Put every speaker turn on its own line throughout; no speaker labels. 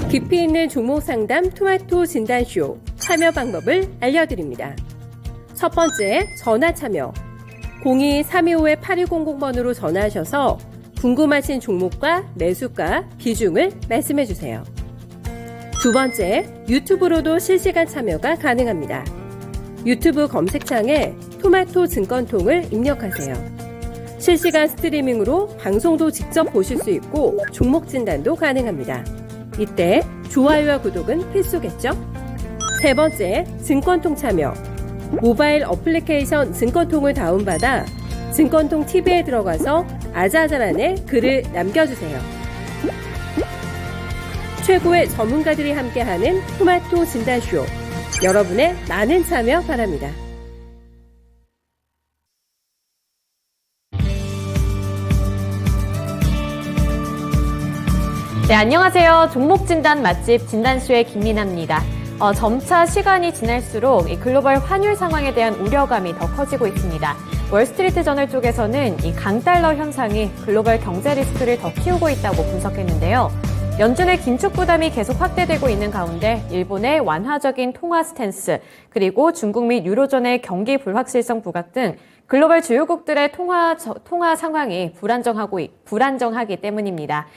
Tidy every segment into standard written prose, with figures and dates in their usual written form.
깊이 있는 종목 상담 토마토 진단쇼 참여 방법을 알려드립니다. 첫 번째, 전화 참여. 02-325-8200번으로 전화하셔서 궁금하신 종목과 매수가, 비중을 말씀해주세요. 두 번째, 유튜브로도 실시간 참여가 가능합니다. 유튜브 검색창에 토마토 증권통을 입력하세요. 실시간 스트리밍으로 방송도 직접 보실 수 있고 종목 진단도 가능합니다. 이때 좋아요와 구독은 필수겠죠? 세 번째, 증권통 참여. 모바일 어플리케이션 증권통을 다운받아 증권통 TV에 들어가서 아자아자란에 글을 남겨주세요. 최고의 전문가들이 함께하는 토마토 진단쇼. 여러분의 많은 참여 바랍니다.
네, 안녕하세요. 종목 진단 맛집 진단쇼의 김민아입니다. 점차 시간이 지날수록 이 글로벌 환율 상황에 대한 우려감이 더 커지고 있습니다. 월스트리트 저널 쪽에서는 이 강달러 현상이 글로벌 경제 리스크를 더 키우고 있다고 분석했는데요. 연준의 긴축 부담이 계속 확대되고 있는 가운데 일본의 완화적인 통화 스탠스, 그리고 중국 및 유로존의 경기 불확실성 부각 등 글로벌 주요국들의 통화 상황이 불안정하기 때문입니다.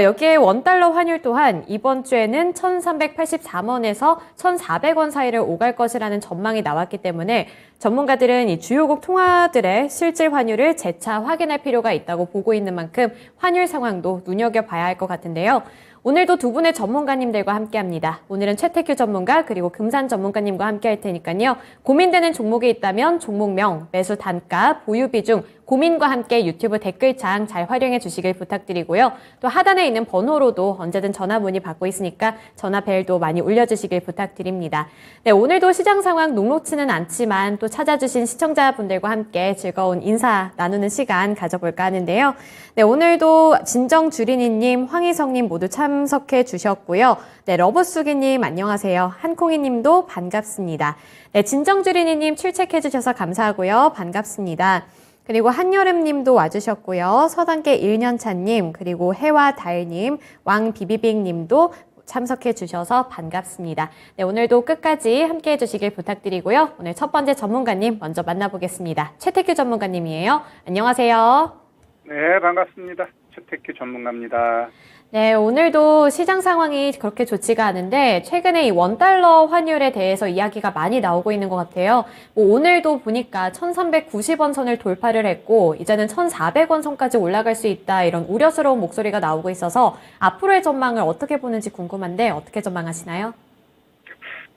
여기에 원달러 환율 또한 이번 주에는 1,383원에서 1,400원 사이를 오갈 것이라는 전망이 나왔기 때문에 전문가들은 이 주요국 통화들의 실질 환율을 재차 확인할 필요가 있다고 보고 있는 만큼 환율 상황도 눈여겨봐야 할 것 같은데요. 오늘도 두 분의 전문가님들과 함께합니다. 오늘은 최태규 전문가 그리고 금산 전문가님과 함께 할 테니까요. 고민되는 종목이 있다면 종목명, 매수 단가, 보유 비중, 고민과 함께 유튜브 댓글창 잘 활용해 주시길 부탁드리고요. 또 하단에 있는 번호로도 언제든 전화 문의 받고 있으니까 전화 벨도 많이 울려주시길 부탁드립니다. 네, 오늘도 시장 상황 녹록치는 않지만 또 찾아주신 시청자분들과 함께 즐거운 인사 나누는 시간 가져볼까 하는데요. 네, 오늘도 진정주린이님, 황희성님 모두 참석해 주셨고요. 네, 러브수기님 안녕하세요. 한콩이님도 반갑습니다. 네, 진정주린이님 출첵해 주셔서 감사하고요. 반갑습니다. 그리고 한여름님도 와주셨고요. 서단계 1년차님, 그리고 해와달님, 왕비비빅님도 참석해 주셔서 반갑습니다. 네, 오늘도 끝까지 함께 해주시길 부탁드리고요. 오늘 첫 번째 전문가님 먼저 만나보겠습니다. 최태규 전문가님이에요. 안녕하세요.
네, 반갑습니다. 최태규 전문가입니다.
네, 오늘도 시장 상황이 그렇게 좋지가 않은데 최근에 이 원달러 환율에 대해서 이야기가 많이 나오고 있는 것 같아요. 오늘도 보니까 1,390원 선을 돌파를 했고 이제는 1,400원 선까지 올라갈 수 있다 이런 우려스러운 목소리가 나오고 있어서 앞으로의 전망을 어떻게 보는지 궁금한데 어떻게 전망하시나요?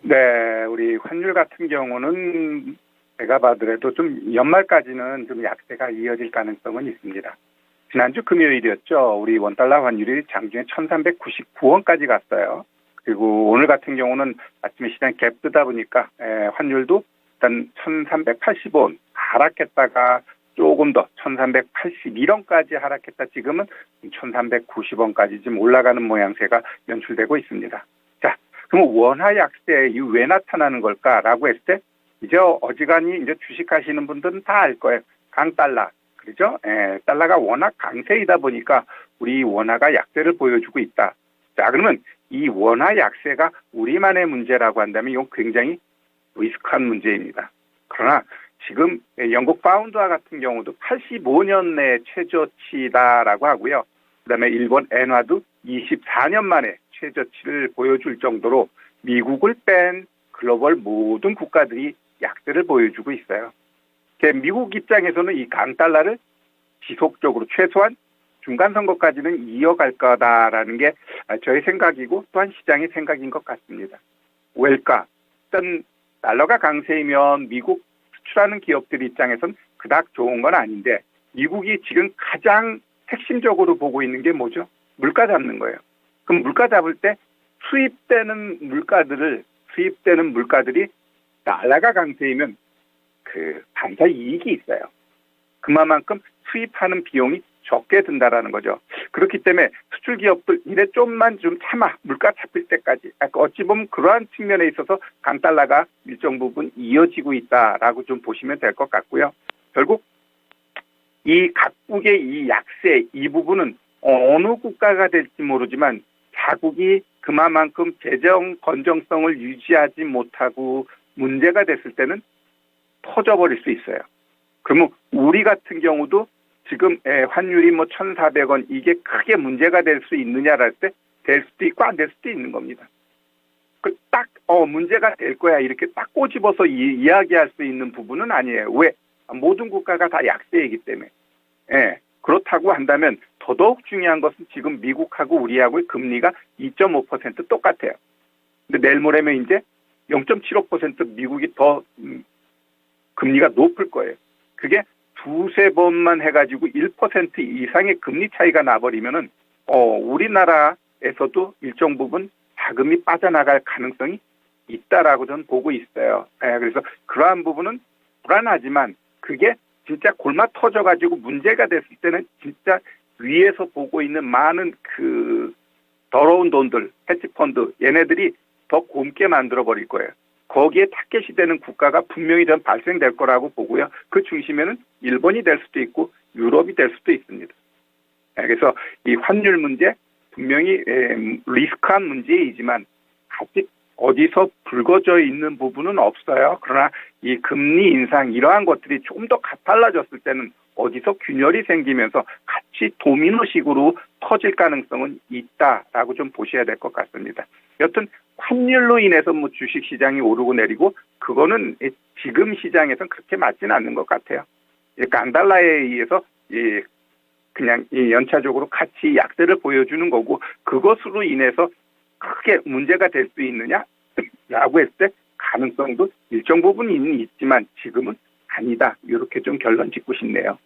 네, 우리 환율 같은 경우는 제가 봐더라도 좀 연말까지는 좀 약세가 이어질 가능성은 있습니다. 지난주 금요일이었죠. 우리 원달러 환율이 장중에 1,399원까지 갔어요. 그리고 오늘 같은 경우는 아침에 시장 갭 뜨다 보니까 환율도 일단 1,380원 하락했다가 조금 더 1,381원까지 하락했다. 지금은 1,390원까지 지금 올라가는 모양새가 연출되고 있습니다. 자, 그럼 원화 약세 이 왜 나타나는 걸까라고 했을 때 이제 어지간히 이제 주식하시는 분들은 다 알 거예요. 강달러. 그렇죠? 달러가 워낙 강세이다 보니까 우리 원화가 약세를 보여주고 있다. 자, 그러면 이 원화 약세가 우리만의 문제라고 한다면 이건 굉장히 리스크한 문제입니다. 그러나 지금 영국 파운드와 같은 경우도 85년 내 최저치다라고 하고요. 그다음에 일본 엔화도 24년 만에 최저치를 보여줄 정도로 미국을 뺀 글로벌 모든 국가들이 약세를 보여주고 있어요. 미국 입장에서는 이 강달러를 지속적으로 최소한 중간선거까지는 이어갈 거다라는 게 저의 생각이고 또한 시장의 생각인 것 같습니다. 왜일까? 일단 달러가 강세이면 미국 수출하는 기업들 입장에서는 그닥 좋은 건 아닌데 미국이 지금 가장 핵심적으로 보고 있는 게 뭐죠? 물가 잡는 거예요. 그럼 물가 잡을 때 수입되는 물가들이 달러가 강세이면 반사 이익이 있어요. 그만큼 수입하는 비용이 적게 든다라는 거죠. 그렇기 때문에 수출 기업들 이래 좀만 좀 참아 물가 잡힐 때까지 어찌 보면 그러한 측면에 있어서 강달러가 일정 부분 이어지고 있다라고 좀 보시면 될 것 같고요. 결국 이 각국의 이 약세 이 부분은 어느 국가가 될지 모르지만 자국이 그만큼 재정 건정성을 유지하지 못하고 문제가 됐을 때는 터져버릴 수 있어요. 그러면 우리 같은 경우도 지금 환율이 뭐 1,400원 이게 크게 문제가 될 수 있느냐랄 때 될 수도 있고 안 될 수도 있는 겁니다. 딱 문제가 될 거야 이렇게 딱 꼬집어서 이야기할 수 있는 부분은 아니에요. 왜? 모든 국가가 다 약세이기 때문에. 그렇다고 한다면 더더욱 중요한 것은 지금 미국하고 우리하고의 금리가 2.5% 똑같아요. 근데 내일 모레면 이제 0.75% 미국이 더 금리가 높을 거예요. 그게 두세 번만 해가지고 1% 이상의 금리 차이가 나버리면은 우리나라에서도 일정 부분 자금이 빠져나갈 가능성이 있다라고 저는 보고 있어요. 그래서 그러한 부분은 불안하지만 그게 진짜 골마 터져가지고 문제가 됐을 때는 진짜 위에서 보고 있는 많은 그 더러운 돈들, 헤지펀드 얘네들이 더 곪게 만들어버릴 거예요. 거기에 타겟이 되는 국가가 분명히 전 발생될 거라고 보고요. 그 중심에는 일본이 될 수도 있고 유럽이 될 수도 있습니다. 그래서 이 환율 문제 분명히 리스크한 문제이지만 아직 어디서 불거져 있는 부분은 없어요. 그러나 이 금리 인상 이러한 것들이 조금 더 달라졌을 때는 어디서 균열이 생기면서 같이 도미노식으로 터질 가능성은 있다라고 좀 보셔야 될 것 같습니다. 여튼 환율로 인해서 뭐 주식 시장이 오르고 내리고 그거는 지금 시장에서는 그렇게 맞지는 않는 것 같아요. 강달러에 의해서 그냥 연차적으로 같이 약세를 보여주는 거고 그것으로 인해서 크게 문제가 될 수 있느냐라고 했을 때 가능성도 일정 부분은 있지만 지금은 아니다. 이렇게 좀 결론 짓고 싶네요.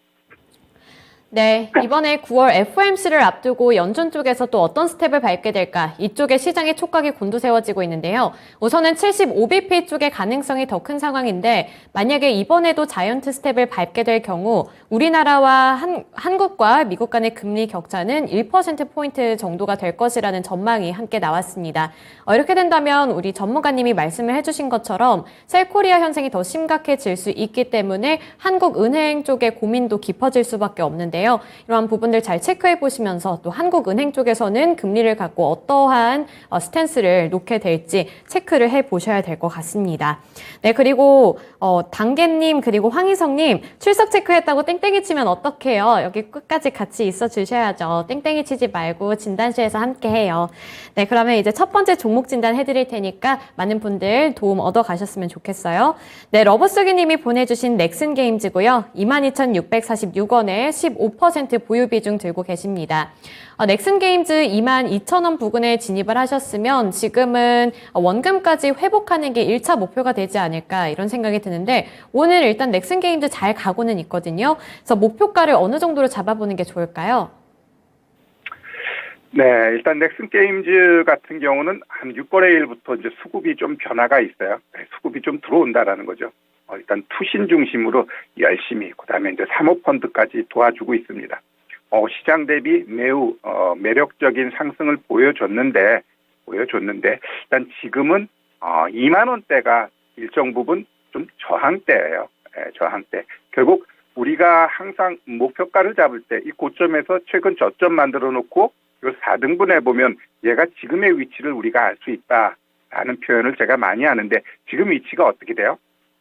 네, 이번에 9월 FOMC를 앞두고 연준 쪽에서 또 어떤 스텝을 밟게 될까? 이쪽에 시장의 촉각이 곤두세워지고 있는데요. 우선은 75bp 쪽의 가능성이 더 큰 상황인데 만약에 이번에도 자이언트 스텝을 밟게 될 경우 우리나라와 한국과 미국 간의 금리 격차는 1%포인트 정도가 될 것이라는 전망이 함께 나왔습니다. 이렇게 된다면 우리 전문가님이 말씀을 해주신 것처럼 셀코리아 현상이 더 심각해질 수 있기 때문에 한국은행 쪽의 고민도 깊어질 수밖에 없는데요. 이러한 부분들 잘 체크해 보시면서 또 한국은행 쪽에서는 금리를 갖고 어떠한 스탠스를 놓게 될지 체크를 해 보셔야 될 것 같습니다. 네, 그리고 단계님 그리고 황희성님 출석 체크했다고 땡땡이 치면 어떡해요? 여기 끝까지 같이 있어 주셔야죠. 땡땡이 치지 말고 진단쇼에서 함께 해요. 네, 그러면 이제 첫 번째 종목 진단 해드릴 테니까 많은 분들 도움 얻어 가셨으면 좋겠어요. 네, 러버스기님이 보내주신 넥슨게임즈고요. 22,646원에 15% 보유 비중 들고 계십니다. 넥슨게임즈 22,000원 부근에 진입을 하셨으면 지금은 원금까지 회복하는 게 1차 목표가 되지 않을까 이런 생각이 드는데 오늘 일단 넥슨게임즈 잘 가고는 있거든요. 그래서 목표가를 어느 정도로 잡아보는 게 좋을까요?
네, 일단 넥슨게임즈 같은 경우는 한 6거래일부터 이제 수급이 좀 변화가 있어요. 수급이 좀 들어온다라는 거죠. 일단 투신 중심으로 열심히 그다음에 이제 사모펀드까지 도와주고 있습니다. 시장 대비 매우 매력적인 상승을 보여줬는데 일단 지금은 2만 원대가 일정 부분 좀 저항대예요. 저항대. 결국 우리가 항상 목표가를 잡을 때 이 고점에서 최근 저점 만들어 놓고 이 4등분해 보면 얘가 지금의 위치를 우리가 알 수 있다라는 표현을 제가 많이 하는데 지금 위치가 어떻게 돼요?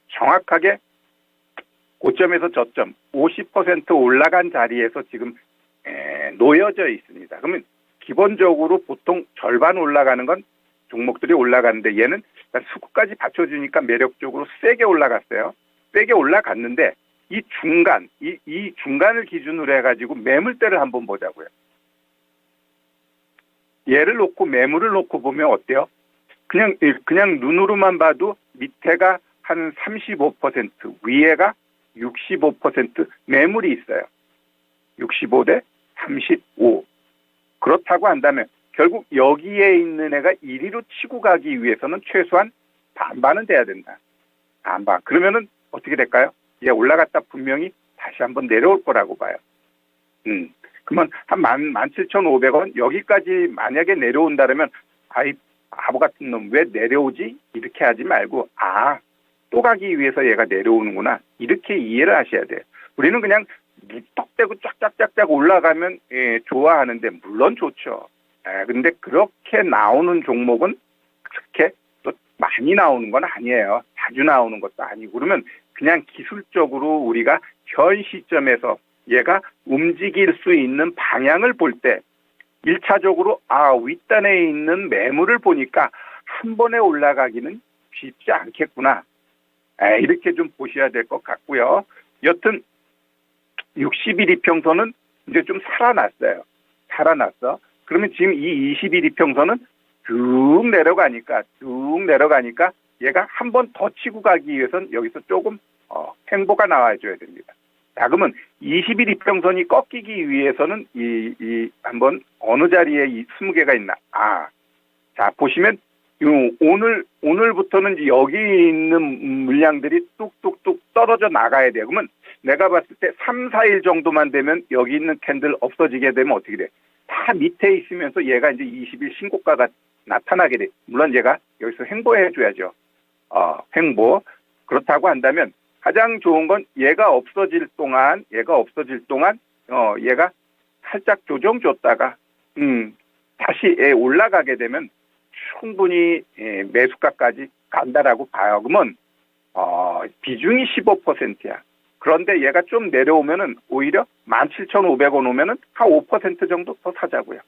정확하게 고점에서 저점 50% 올라간 자리에서 지금 놓여져 있습니다. 그러면 기본적으로 보통 절반 올라가는 건 종목들이 올라가는데 얘는 수급까지 받쳐주니까 매력적으로 세게 올라갔어요. 세게 올라갔는데 이 중간을 기준으로 해가지고 매물대를 한번 보자고요. 얘를 놓고 매물을 놓고 보면 어때요? 그냥 눈으로만 봐도 밑에가 한 35%, 위에가 65% 매물이 있어요. 65대 35. 그렇다고 한다면 결국 여기에 있는 애가 1위로 치고 가기 위해서는 최소한 반반은 돼야 된다. 반반. 그러면은 어떻게 될까요? 얘 올라갔다 분명히 다시 한번 내려올 거라고 봐요. 그러면 한 17,500원 여기까지 만약에 내려온다면 바보 같은 놈 왜 내려오지? 이렇게 하지 말고 또 가기 위해서 얘가 내려오는구나. 이렇게 이해를 하셔야 돼요. 우리는 그냥 무턱대고 쫙쫙쫙쫙 올라가면 좋아하는데 물론 좋죠. 근데 그렇게 나오는 종목은 그렇게 또 많이 나오는 건 아니에요. 자주 나오는 것도 아니고. 그러면 그냥 기술적으로 우리가 현 시점에서 얘가 움직일 수 있는 방향을 볼 때 1차적으로 윗단에 있는 매물을 보니까 한 번에 올라가기는 쉽지 않겠구나. 이렇게 좀 보셔야 될 것 같고요. 여튼 60일 이평선은 이제 좀 살아났어요. 살아났어. 그러면 지금 이 20일 이평선은 쭉 내려가니까 얘가 한 번 더 치고 가기 위해서는 여기서 조금 횡보가 나와줘야 됩니다. 자, 그러면 20일 이평선이 꺾이기 위해서는 한번 어느 자리에 이 20개가 있나? 자, 보시면 오늘부터는 이제 여기 있는 물량들이 뚝뚝뚝 떨어져 나가야 돼요. 그러면 내가 봤을 때 3, 4일 정도만 되면 여기 있는 캔들 없어지게 되면 어떻게 돼? 다 밑에 있으면서 얘가 이제 20일 신고가가 나타나게 돼. 물론 얘가 여기서 횡보해 줘야죠. 횡보. 그렇다고 한다면 가장 좋은 건 얘가 없어질 동안 얘가 살짝 조정 줬다가 다시 올라가게 되면 충분히 매수가까지 간다라고 봐요. 그러면 비중이 15%야. 그런데 얘가 좀 내려오면은 오히려 17,500원 오면은 한 5% 정도 더 사자고요.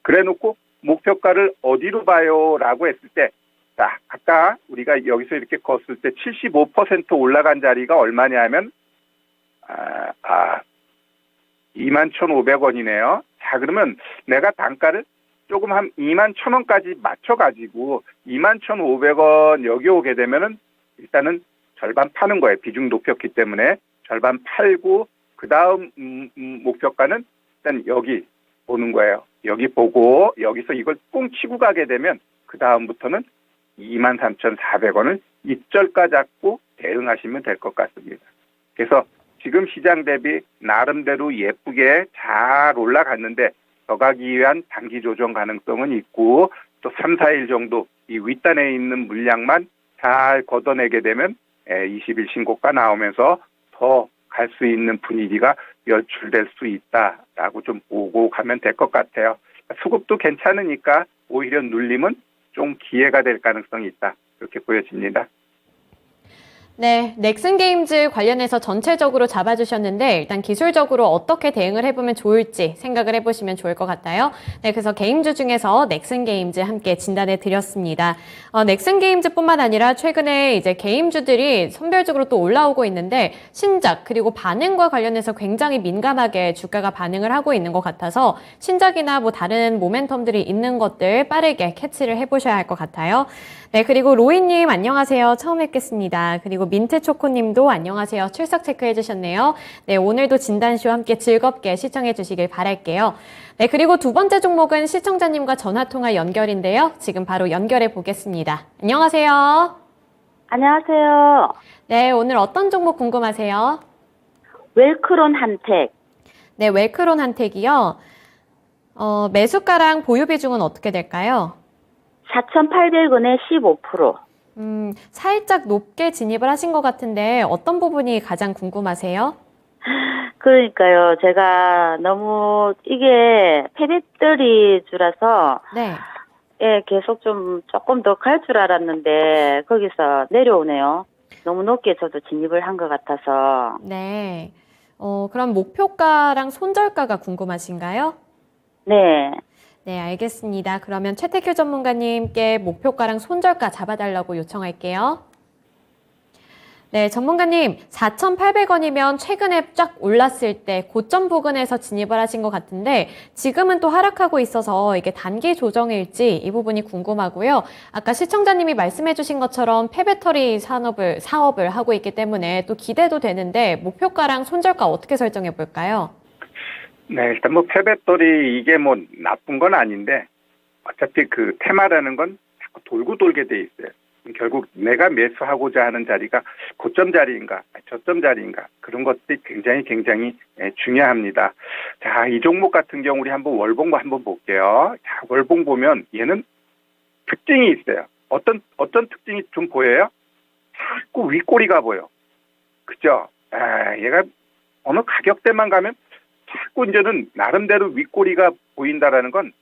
그래놓고 목표가를 어디로 봐요라고 했을 때, 자, 아까 우리가 여기서 이렇게 걷을 때 75% 올라간 자리가 얼마냐면 21,500원이네요. 자, 그러면 내가 단가를 조금 한 21,000원까지 맞춰가지고 21,500원 여기 오게 되면은 일단은 절반 파는 거예요. 비중 높였기 때문에 절반 팔고 그 다음 목표가는 일단 여기 보는 거예요. 여기 보고 여기서 이걸 꽁 치고 가게 되면 그 다음부터는 23,400원을 입절가 잡고 대응하시면 될 것 같습니다. 그래서 지금 시장 대비 나름대로 예쁘게 잘 올라갔는데 더 가기 위한 단기 조정 가능성은 있고 또 3, 4일 정도 이 윗단에 있는 물량만 잘 걷어내게 되면 20일 신고가 나오면서 더 갈 수 있는 분위기가 연출될 수 있다라고 좀 보고 가면 될 것 같아요. 수급도 괜찮으니까 오히려 눌림은 좀 기회가 될 가능성이 있다. 이렇게 보여집니다.
네, 넥슨게임즈 관련해서 전체적으로 잡아주셨는데 일단 기술적으로 어떻게 대응을 해보면 좋을지 생각을 해보시면 좋을 것 같아요. 네, 그래서 게임주 중에서 넥슨게임즈 함께 진단해 드렸습니다. 넥슨게임즈뿐만 아니라 최근에 이제 게임주들이 선별적으로 또 올라오고 있는데 신작 그리고 반응과 관련해서 굉장히 민감하게 주가가 반응을 하고 있는 것 같아서 신작이나 뭐 다른 모멘텀들이 있는 것들 빠르게 캐치를 해보셔야 할 것 같아요. 네, 그리고 로이님 안녕하세요. 처음 뵙겠습니다. 그리고 민트초코님도 안녕하세요. 출석 체크해 주셨네요. 네, 오늘도 진단쇼 함께 즐겁게 시청해 주시길 바랄게요. 네, 그리고 두 번째 종목은 시청자님과 전화통화 연결인데요. 지금 바로 연결해 보겠습니다. 안녕하세요.
안녕하세요.
네, 오늘 어떤 종목 궁금하세요?
웰크론 한택.
네, 웰크론 한택이요. 매수가랑 보유 비중은 어떻게 될까요?
4,800원에 15%.
살짝 높게 진입을 하신 것 같은데 어떤 부분이 가장 궁금하세요?
그러니까요. 제가 너무 이게 폐배터리 주라서
네.
계속 조금 더 갈 줄 알았는데 거기서 내려오네요. 너무 높게 저도 진입을 한 것 같아서.
네. 그럼 목표가랑 손절가가 궁금하신가요?
네.
네, 알겠습니다. 그러면 최태규 전문가님께 목표가랑 손절가 잡아달라고 요청할게요. 네, 전문가님, 4,800원이면 최근에 쫙 올랐을 때 고점 부근에서 진입을 하신 것 같은데 지금은 또 하락하고 있어서 이게 단기 조정일지 이 부분이 궁금하고요. 아까 시청자님이 말씀해 주신 것처럼 폐배터리 사업을 하고 있기 때문에 또 기대도 되는데 목표가랑 손절가 어떻게 설정해 볼까요?
네, 일단 뭐 폐배터리 이게 뭐 나쁜 건 아닌데 어차피 그 테마라는 건 자꾸 돌고 돌게 돼 있어요. 결국 내가 매수하고자 하는 자리가 고점 자리인가 저점 자리인가 그런 것들이 굉장히 중요합니다. 자, 이 종목 같은 경우 우리 한번 월봉 한번 볼게요. 자, 월봉 보면 얘는 특징이 있어요. 어떤 특징이 좀 보여요? 자꾸 윗꼬리가 보여. 그죠? 얘가 어느 가격대만 가면 자꾸 이제는 나름대로 윗꼬리가 보인다라는 건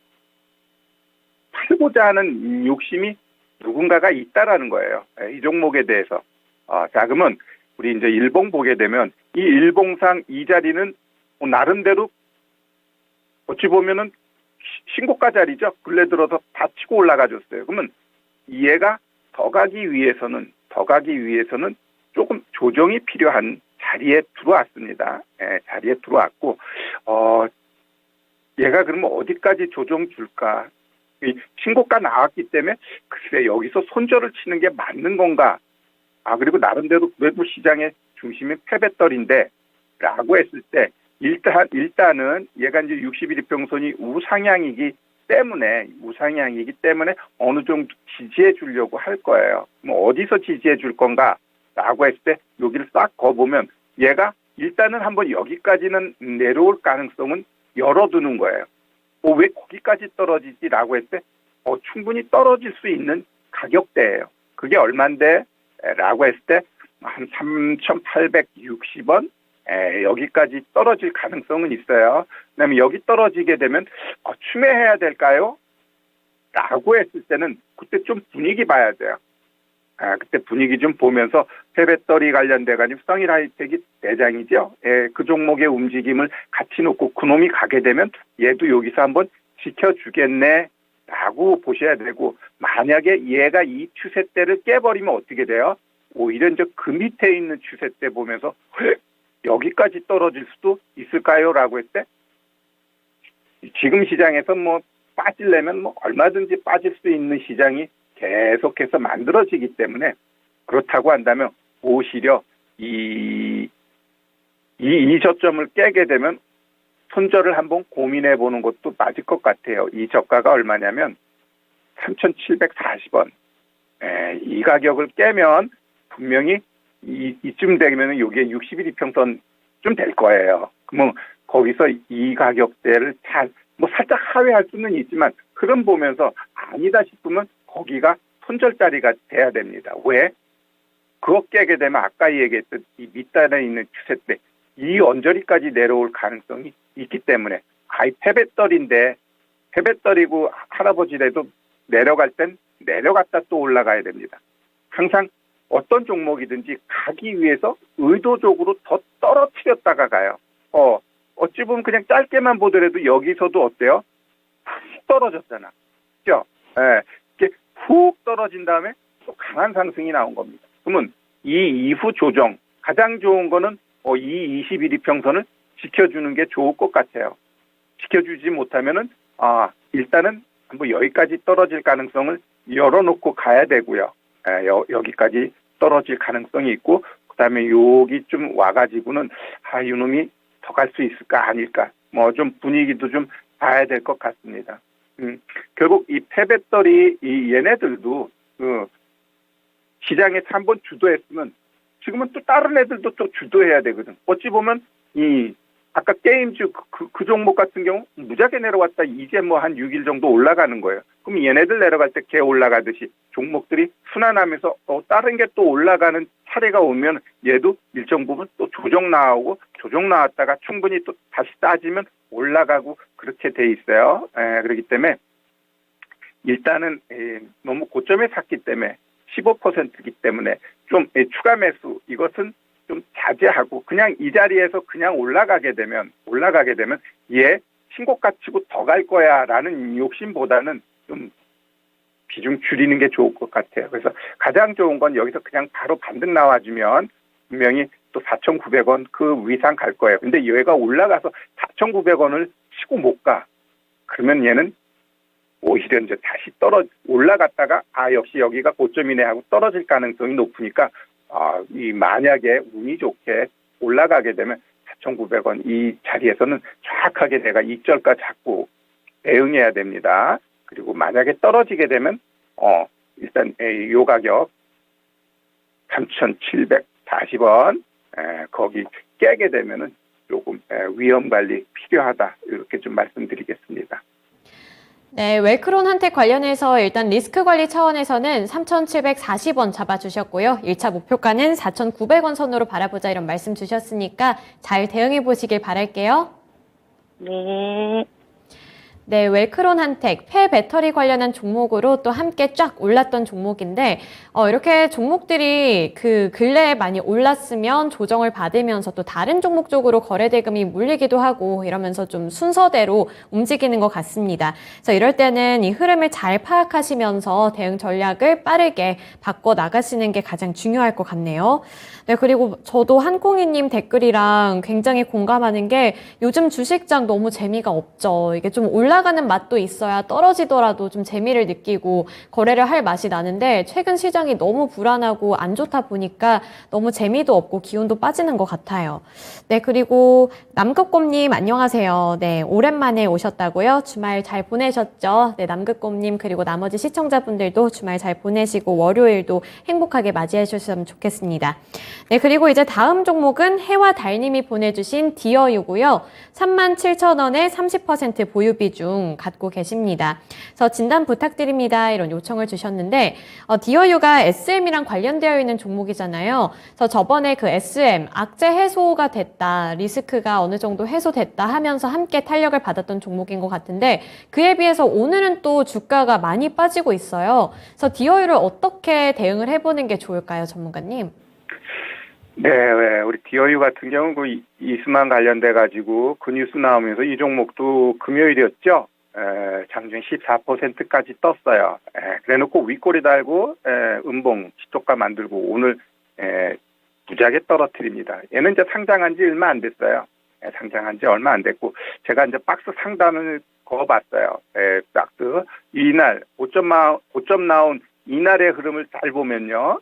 팔고자 하는 욕심이 누군가가 있다라는 거예요. 이 종목에 대해서. 자, 그러면 우리 이제 일봉 보게 되면 이 일봉상 이 자리는 나름대로 어찌 보면은 신고가 자리죠. 근래 들어서 다 치고 올라가줬어요. 그러면 얘가 더 가기 위해서는 조금 조정이 필요한 자리에 들어왔습니다. 자리에 들어왔고, 얘가 그러면 어디까지 조정 줄까? 신고가 나왔기 때문에 글쎄 여기서 손절을 치는 게 맞는 건가? 그리고 나름대로 그래도 시장의 중심이 패배떨인데 라고 했을 때 일단은 얘가 이제 60일 이평선이 우상향이기 때문에 어느 정도 지지해 주려고 할 거예요. 뭐 어디서 지지해 줄 건가? 라고 했을 때 여기를 싹 거보면 얘가 일단은 한번 여기까지는 내려올 가능성은 열어두는 거예요. 왜 거기까지 떨어지지라고 했을 때 충분히 떨어질 수 있는 가격대예요. 그게 얼만데? 라고 했을 때 한 3,860원 여기까지 떨어질 가능성은 있어요. 그다음에 여기 떨어지게 되면 추매해야 될까요? 라고 했을 때는 그때 좀 분위기 봐야 돼요. 그때 분위기 좀 보면서 패배떨이 관련돼가지고 성일 하이텍이 대장이죠. 그 종목의 움직임을 같이 놓고 그놈이 가게 되면 얘도 여기서 한번 지켜주겠네 라고 보셔야 되고, 만약에 얘가 이 추세대를 깨버리면 어떻게 돼요? 오히려 이제 그 밑에 있는 추세대 보면서 여기까지 떨어질 수도 있을까요? 라고 했을 때 지금 시장에서 뭐 빠지려면 뭐 얼마든지 빠질 수 있는 시장이 계속해서 만들어지기 때문에, 그렇다고 한다면 오히려 이 저점을 깨게 되면 손절을 한번 고민해 보는 것도 맞을 것 같아요. 이 저가가 얼마냐면 3,740원. 이 가격을 깨면 분명히 이쯤 되면 이게 60일 이평선 좀 될 거예요. 그러면 거기서 이 가격대를 살짝 하회할 수는 있지만, 흐름 보면서 아니다 싶으면 거기가 손절자리가 돼야 됩니다. 왜? 그거 깨게 되면 아까 얘기했던 이 밑단에 있는 추세대, 이 언저리까지 내려올 가능성이 있기 때문에, 패배떨이고 할아버지라도 내려갈 땐 내려갔다 또 올라가야 됩니다. 항상 어떤 종목이든지 가기 위해서 의도적으로 더 떨어뜨렸다가 가요. 어찌 보면 그냥 짧게만 보더라도 여기서도 어때요? 훅 떨어졌잖아. 그죠? 이렇게 훅 떨어진 다음에 또 강한 상승이 나온 겁니다. 그러면 이 이후 조정, 가장 좋은 거는 이 21 이평선을 지켜주는 게 좋을 것 같아요. 지켜주지 못하면은, 일단은 한번 여기까지 떨어질 가능성을 열어놓고 가야 되고요. 여기까지 떨어질 가능성이 있고, 그 다음에 여기 좀 와가지고는, 이놈이 더 갈 수 있을까, 아닐까, 좀 분위기도 좀 봐야 될 것 같습니다. 결국 이 패배떨이, 얘네들도, 시장에서 한번 주도했으면, 지금은 또 다른 애들도 또 주도해야 되거든. 어찌 보면, 아까 게임주 그 종목 같은 경우 무지하게 내려왔다 이제 한 6일 정도 올라가는 거예요. 그럼 얘네들 내려갈 때 개 올라가듯이 종목들이 순환하면서 다른 게 또 올라가는 차례가 오면 얘도 일정 부분 또 조정 나왔다가 충분히 또 다시 따지면 올라가고 그렇게 돼 있어요. 그렇기 때문에 일단은 너무 고점에 샀기 때문에 15%이기 때문에 좀 추가 매수 이것은 좀 자제하고 그냥 이 자리에서 그냥 올라가게 되면 얘 신고가 치고 더 갈 거야라는 욕심보다는 좀 비중 줄이는 게 좋을 것 같아요. 그래서 가장 좋은 건 여기서 그냥 바로 반등 나와주면 분명히 또 4,900원 그 위상 갈 거예요. 근데 얘가 올라가서 4,900원을 치고 못 가. 그러면 얘는 오히려 이제 다시 올라갔다가 역시 여기가 고점이네 하고 떨어질 가능성이 높으니까 만약에 운이 좋게 올라가게 되면 4,900원 이 자리에서는 정확하게 내가 익절가 잡고 대응해야 됩니다. 그리고 만약에 떨어지게 되면 일단 요 가격 3,740원 거기 깨게 되면은 조금 위험 관리 필요하다 이렇게 좀 말씀드리겠습니다.
네, 웰크론 한택 관련해서 일단 리스크 관리 차원에서는 3,740원 잡아주셨고요. 1차 목표가는 4,900원 선으로 바라보자 이런 말씀 주셨으니까 잘 대응해 보시길 바랄게요.
네.
네, 웰크론 한텍, 폐배터리 관련한 종목으로 또 함께 쫙 올랐던 종목인데, 이렇게 종목들이 그 근래에 많이 올랐으면 조정을 받으면서 또 다른 종목 쪽으로 거래대금이 물리기도 하고 이러면서 좀 순서대로 움직이는 것 같습니다. 그래서 이럴 때는 이 흐름을 잘 파악하시면서 대응 전략을 빠르게 바꿔 나가시는 게 가장 중요할 것 같네요. 네, 그리고 저도 한콩이님 댓글이랑 굉장히 공감하는 게 요즘 주식장 너무 재미가 없죠. 이게 좀 올라가는 맛도 있어야 떨어지더라도 좀 재미를 느끼고 거래를 할 맛이 나는데 최근 시장이 너무 불안하고 안 좋다 보니까 너무 재미도 없고 기운도 빠지는 것 같아요. 네, 그리고 남극곰님 안녕하세요. 네, 오랜만에 오셨다고요? 주말 잘 보내셨죠? 네, 남극곰님 그리고 나머지 시청자분들도 주말 잘 보내시고 월요일도 행복하게 맞이해 주셨으면 좋겠습니다. 네, 그리고 이제 다음 종목은 해와 달님이 보내주신 디어유고요. 37,000원에 30% 보유 비중 갖고 계십니다. 그래서 진단 부탁드립니다. 이런 요청을 주셨는데 디어유가 SM이랑 관련되어 있는 종목이잖아요. 그래서 저번에 그 SM 악재 해소가 됐다, 리스크가 어느 정도 해소됐다 하면서 함께 탄력을 받았던 종목인 것 같은데 그에 비해서 오늘은 또 주가가 많이 빠지고 있어요. 그래서 디어유를 어떻게 대응을 해보는 게 좋을까요, 전문가님?
네, 우리 디어유 같은 경우는 그 이수만 관련돼 가지고 그 뉴스 나오면서 이 종목도 금요일이었죠. 장중 14%까지 떴어요. 그래놓고 윗꼬리 달고 음봉 시초가 만들고 오늘 무지하게 떨어뜨립니다. 얘는 이제 상장한 지 얼마 안 됐어요. 상장한 지 얼마 안 됐고 제가 이제 박스 상단을 그어봤어요. 박스 이날 고점 나온 이날의 흐름을 잘 보면요.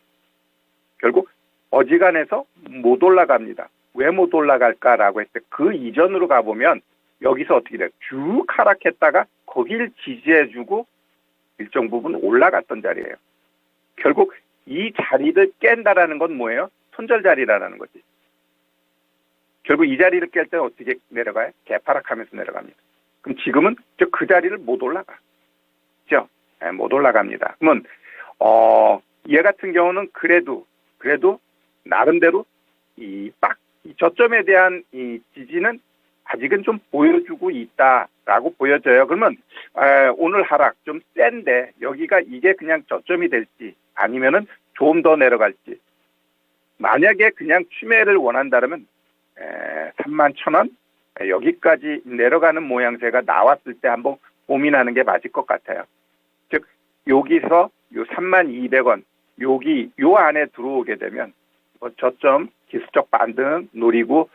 결국 어지간해서 못 올라갑니다. 왜 못 올라갈까라고 했을 때 그 이전으로 가보면 여기서 어떻게 돼요? 쭉 하락했다가 거길 지지해주고 일정 부분 올라갔던 자리예요. 결국 이 자리를 깬다라는 건 뭐예요? 손절 자리라는 거지. 결국 이 자리를 깰 때는 어떻게 내려가요? 개파락하면서 내려갑니다. 그럼 지금은 그 자리를 못 올라가. 그죠? 못 올라갑니다. 그러면 얘 같은 경우는 그래도 나름대로 이 저점에 대한 이 지지는 아직은 좀 보여주고 있다라고 보여져요. 그러면 오늘 하락 좀 센데 여기가 이게 그냥 저점이 될지 아니면은 좀 더 내려갈지. 만약에 그냥 추매를 원한다면 31,000원 여기까지 내려가는 모양새가 나왔을 때 한번 고민하는 게 맞을 것 같아요. 즉 여기서 요 32,200원 요 안에 들어오게 되면 저점 기술적 반등 노리고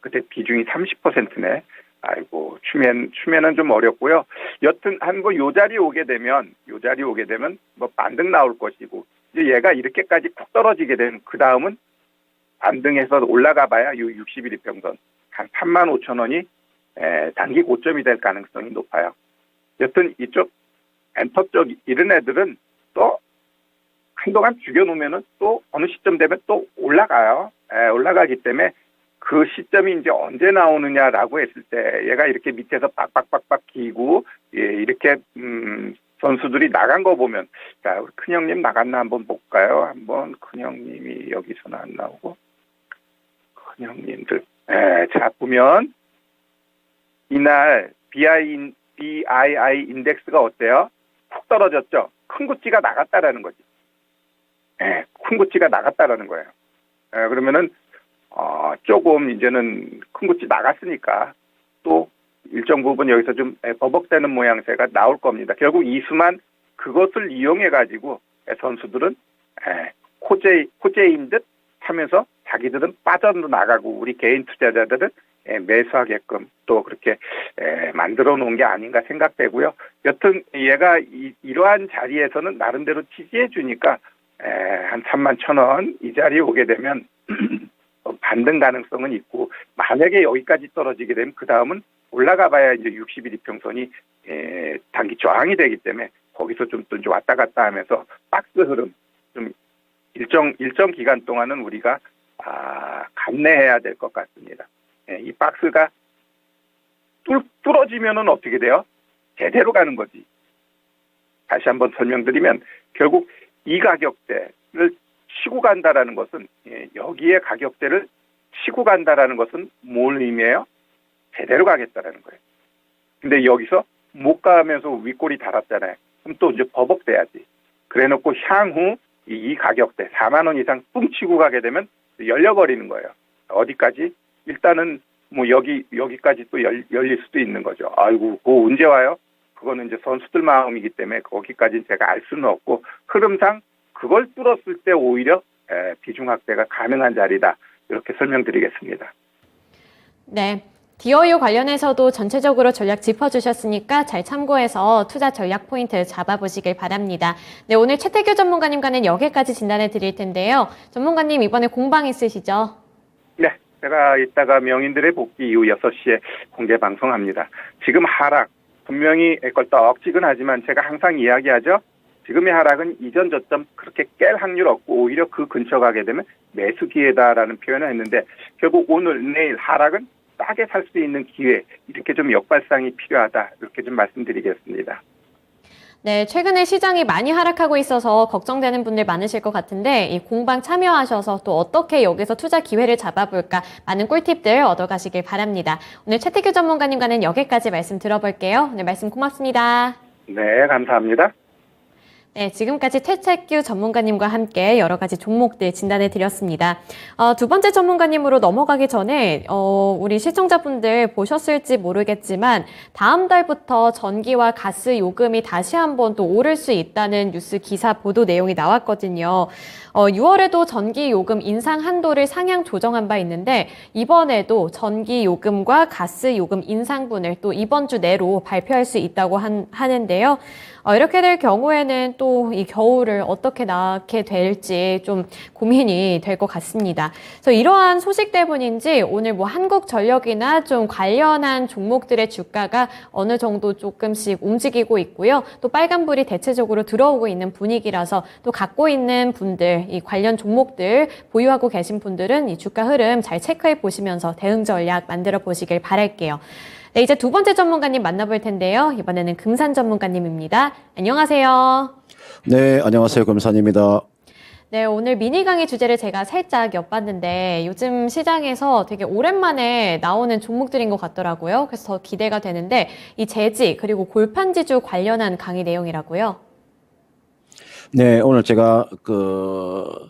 그때 비중이 30%네. 아이고 추매는 좀 어렵고요. 여튼 요 자리 오게 되면 뭐 반등 나올 것이고 이제 얘가 이렇게까지 푹 떨어지게 되면 그 다음은 반등해서 올라가봐야 요 60일 이평선 한 35,000원이 단기 고점이 될 가능성이 높아요. 여튼 이쪽 엔터 쪽 이런 애들은 또 한동안 죽여놓으면은 또 어느 시점 되면 또 올라가요. 올라가기 때문에 그 시점이 이제 언제 나오느냐라고 했을 때 얘가 이렇게 밑에서 빡빡빡빡 기고 이렇게 선수들이 나간 거 보면 자 우리 큰형님 나갔나 한번 볼까요? 한번 큰형님이 여기서는 안 나오고 큰형님들 자 보면 이날 BII 인덱스가 어때요? 푹 떨어졌죠. 큰 구찌가 나갔다라는 거지. 큰 구찌가 나갔다라는 거예요. 그러면은 조금 이제는 큰 구찌 나갔으니까 또 일정 부분 여기서 좀 버벅대는 모양새가 나올 겁니다. 결국 이수만 그것을 이용해 가지고 선수들은 호재인 듯 하면서 자기들은 빠져나가고 우리 개인 투자자들은 매수하게끔 또 그렇게 만들어 놓은 게 아닌가 생각되고요. 여튼 얘가 이러한 자리에서는 나름대로 지지해 주니까 한 31,000원 이 자리에 오게 되면 반등 가능성은 있고 만약에 여기까지 떨어지게 되면 그 다음은 올라가 봐야 이제 60일 이평선이 단기 저항이 되기 때문에 거기서 좀 왔다 갔다 하면서 박스 흐름 좀 일정 기간 동안은 우리가 감내해야 될 것 같습니다. 이 박스가 뚫어지면은 어떻게 돼요? 제대로 가는 거지. 다시 한번 설명드리면 결국 이 가격대를 치고 간다라는 것은 여기에 가격대를 치고 간다라는 것은 뭘 의미해요? 제대로 가겠다라는 거예요. 근데 여기서 못 가면서 윗골이 달았잖아요. 그럼 또 이제 버벅대야지. 그래놓고 향후 이 가격대 4만 원 이상 뚱치고 가게 되면 열려버리는 거예요. 어디까지? 일단은 뭐 여기까지 또 열릴 수도 있는 거죠. 아이고, 그거 언제 와요? 그거는 이제 선수들 마음이기 때문에 거기까지는 제가 알 수는 없고, 흐름상 그걸 뚫었을 때 오히려 비중 확대가 가능한 자리다. 이렇게 설명드리겠습니다.
네. DOU 관련해서도 전체적으로 전략 짚어주셨으니까 잘 참고해서 투자 전략 포인트 잡아보시길 바랍니다. 네, 오늘 최태규 전문가님과는 여기까지 진단해 드릴 텐데요. 전문가님 이번에 공방 있으시죠?
네, 제가 이따가 명인들의 복귀 이후 6시에 공개 방송합니다. 지금 하락, 분명히 껄떡지근하지만 제가 항상 이야기하죠. 지금의 하락은 이전 저점 그렇게 깰 확률 없고 오히려 그 근처 가게 되면 매수 기회다라는 표현을 했는데, 결국 오늘 내일 하락은 싸게 살 수 있는 기회, 이렇게 좀 역발상이 필요하다, 이렇게 좀 말씀드리겠습니다.
네, 최근에 시장이 많이 하락하고 있어서 걱정되는 분들 많으실 것 같은데 이 공방 참여하셔서 또 어떻게 여기서 투자 기회를 잡아볼까 많은 꿀팁들 얻어가시길 바랍니다. 오늘 최태규 전문가님과는 여기까지 말씀 들어볼게요. 오늘 말씀 고맙습니다.
네, 감사합니다.
네, 지금까지 최태규 전문가님과 함께 여러 가지 종목들 진단해 드렸습니다. 두 번째 전문가님으로 넘어가기 전에 우리 시청자분들 보셨을지 모르겠지만 다음 달부터 전기와 가스 요금이 다시 한번 또 오를 수 있다는 뉴스 기사 보도 내용이 나왔거든요. 6월에도 전기 요금 인상 한도를 상향 조정한 바 있는데 이번에도 전기 요금과 가스 요금 인상분을 또 이번 주 내로 발표할 수 있다고 하는데요. 이렇게 될 경우에는 또 이 겨울을 어떻게 나게 될지 좀 고민이 될 것 같습니다. 그래서 이러한 소식 때문인지 오늘 뭐 한국전력이나 좀 관련한 종목들의 주가가 어느 정도 조금씩 움직이고 있고요. 또 빨간불이 대체적으로 들어오고 있는 분위기라서 또 갖고 있는 분들, 이 관련 종목들 보유하고 계신 분들은 이 주가 흐름 잘 체크해 보시면서 대응 전략 만들어 보시길 바랄게요. 네, 이제 두 번째 전문가님 만나볼 텐데요. 이번에는 금산 전문가님입니다. 안녕하세요.
네, 안녕하세요. 금산입니다.
네, 오늘 미니 강의 주제를 제가 살짝 엿봤는데 요즘 시장에서 되게 오랜만에 나오는 종목들인 것 같더라고요. 그래서 더 기대가 되는데 이 재지 그리고 골판지주 관련한 강의 내용이라고요.
네, 오늘 제가 그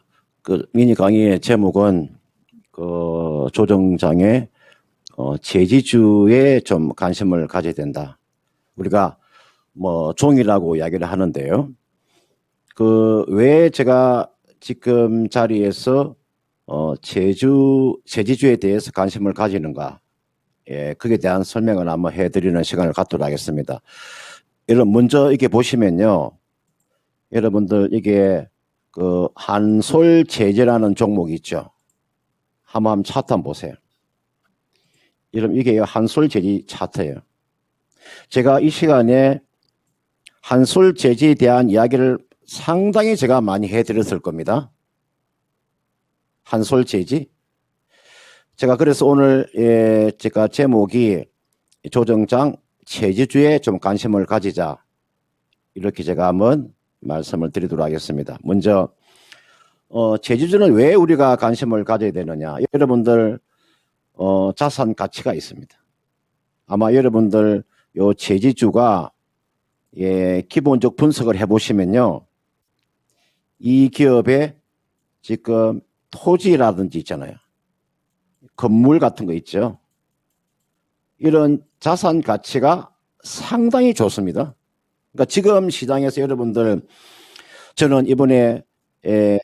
미니 강의의 제목은 조정장의 재지주에 좀 관심을 가져야 된다. 우리가 뭐 종이라고 이야기를 하는데요. 왜 제가 지금 자리에서 재지주에 대해서 관심을 가지는가? 예, 그에 대한 설명을 한번 해드리는 시간을 갖도록 하겠습니다. 여러분 먼저 이게 보시면요, 여러분들 이게 한솔재재라는 종목이 있죠. 한번 차트 한번 보세요. 여러분 이게 한솔재재 차트예요. 제가 이 시간에 한솔재재에 대한 이야기를 상당히 제가 많이 해드렸을 겁니다. 한솔재재. 제가 그래서 오늘 제가 제목이 조정장 재지주에 좀 관심을 가지자, 이렇게 제가 한번 말씀을 드리도록 하겠습니다. 먼저 재지주는 왜 우리가 관심을 가져야 되느냐? 여러분들 자산 가치가 있습니다. 아마 여러분들 요 재지주가 기본적 분석을 해보시면요, 이 기업에 지금 토지라든지 있잖아요, 건물 같은 거 있죠. 이런 자산 가치가 상당히 좋습니다. 그러니까 지금 시장에서 여러분들, 저는 이번에